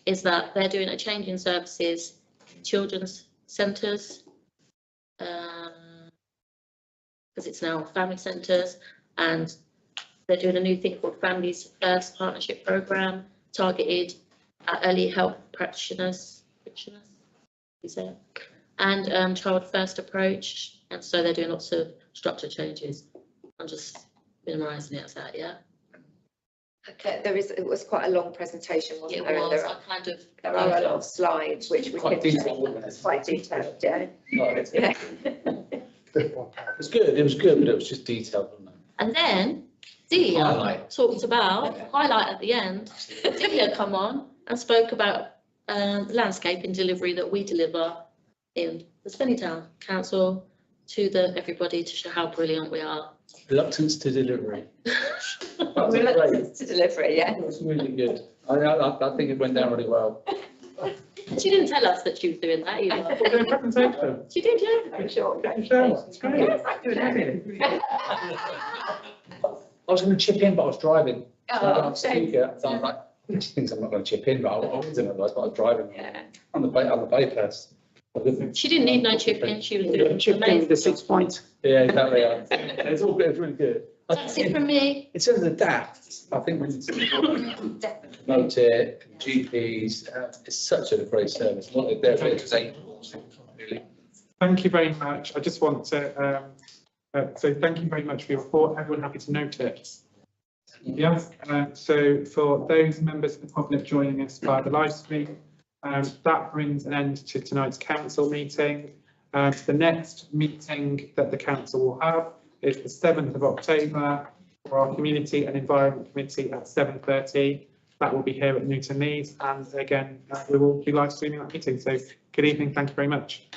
is that they're doing a change in services in children's centres, because it's now family centres, and they're doing a new thing called Families First Partnership Programme, targeted at early health practitioners, and child first approach, and so they're doing lots of structure changes. I'm just minimising it as that, yeah. Okay, it was quite a long presentation, wasn't there? It was, there are a lot of slides which we quite can, detailed, it's quite detailed, yeah. No, it's Yeah. It was good, but it was just detailed, wasn't it? And then Delia Highlight. talked about, highlight at the end, Delia come on and spoke about landscaping delivery that we deliver in the Fenny Town Council to everybody to show how brilliant we are. Reluctance to delivery. Reluctance to delivery, yeah. It was really good. I think it went down really well. She didn't tell us that she was doing that either. She did, yeah. I'm sure. It's great. I was going to chip in, but I was driving. So I Oh, don't speaker, so I'm like, she thinks I'm not going to chip in, but I was in it, but I was driving Yeah. on the bypass. She didn't need no chipping, she was doing Chipping amazing. the 6 points. Yeah, exactly. It's all good, it's really good. That's it from me. In terms of the DAFT, I think we need to promote it, GPs, it's such a great service. What they're really. Thank you very much. I just want to, so thank you very much for your report. Everyone happy to note it? Yes, so for those members of the public joining us via the live stream, that brings an end to tonight's council meeting. The next meeting that the council will have is the 7th of October for our Community and Environment Committee at 7:30. That will be here at Newton Leeds, and again, we will be live streaming that meeting. So good evening, thank you very much.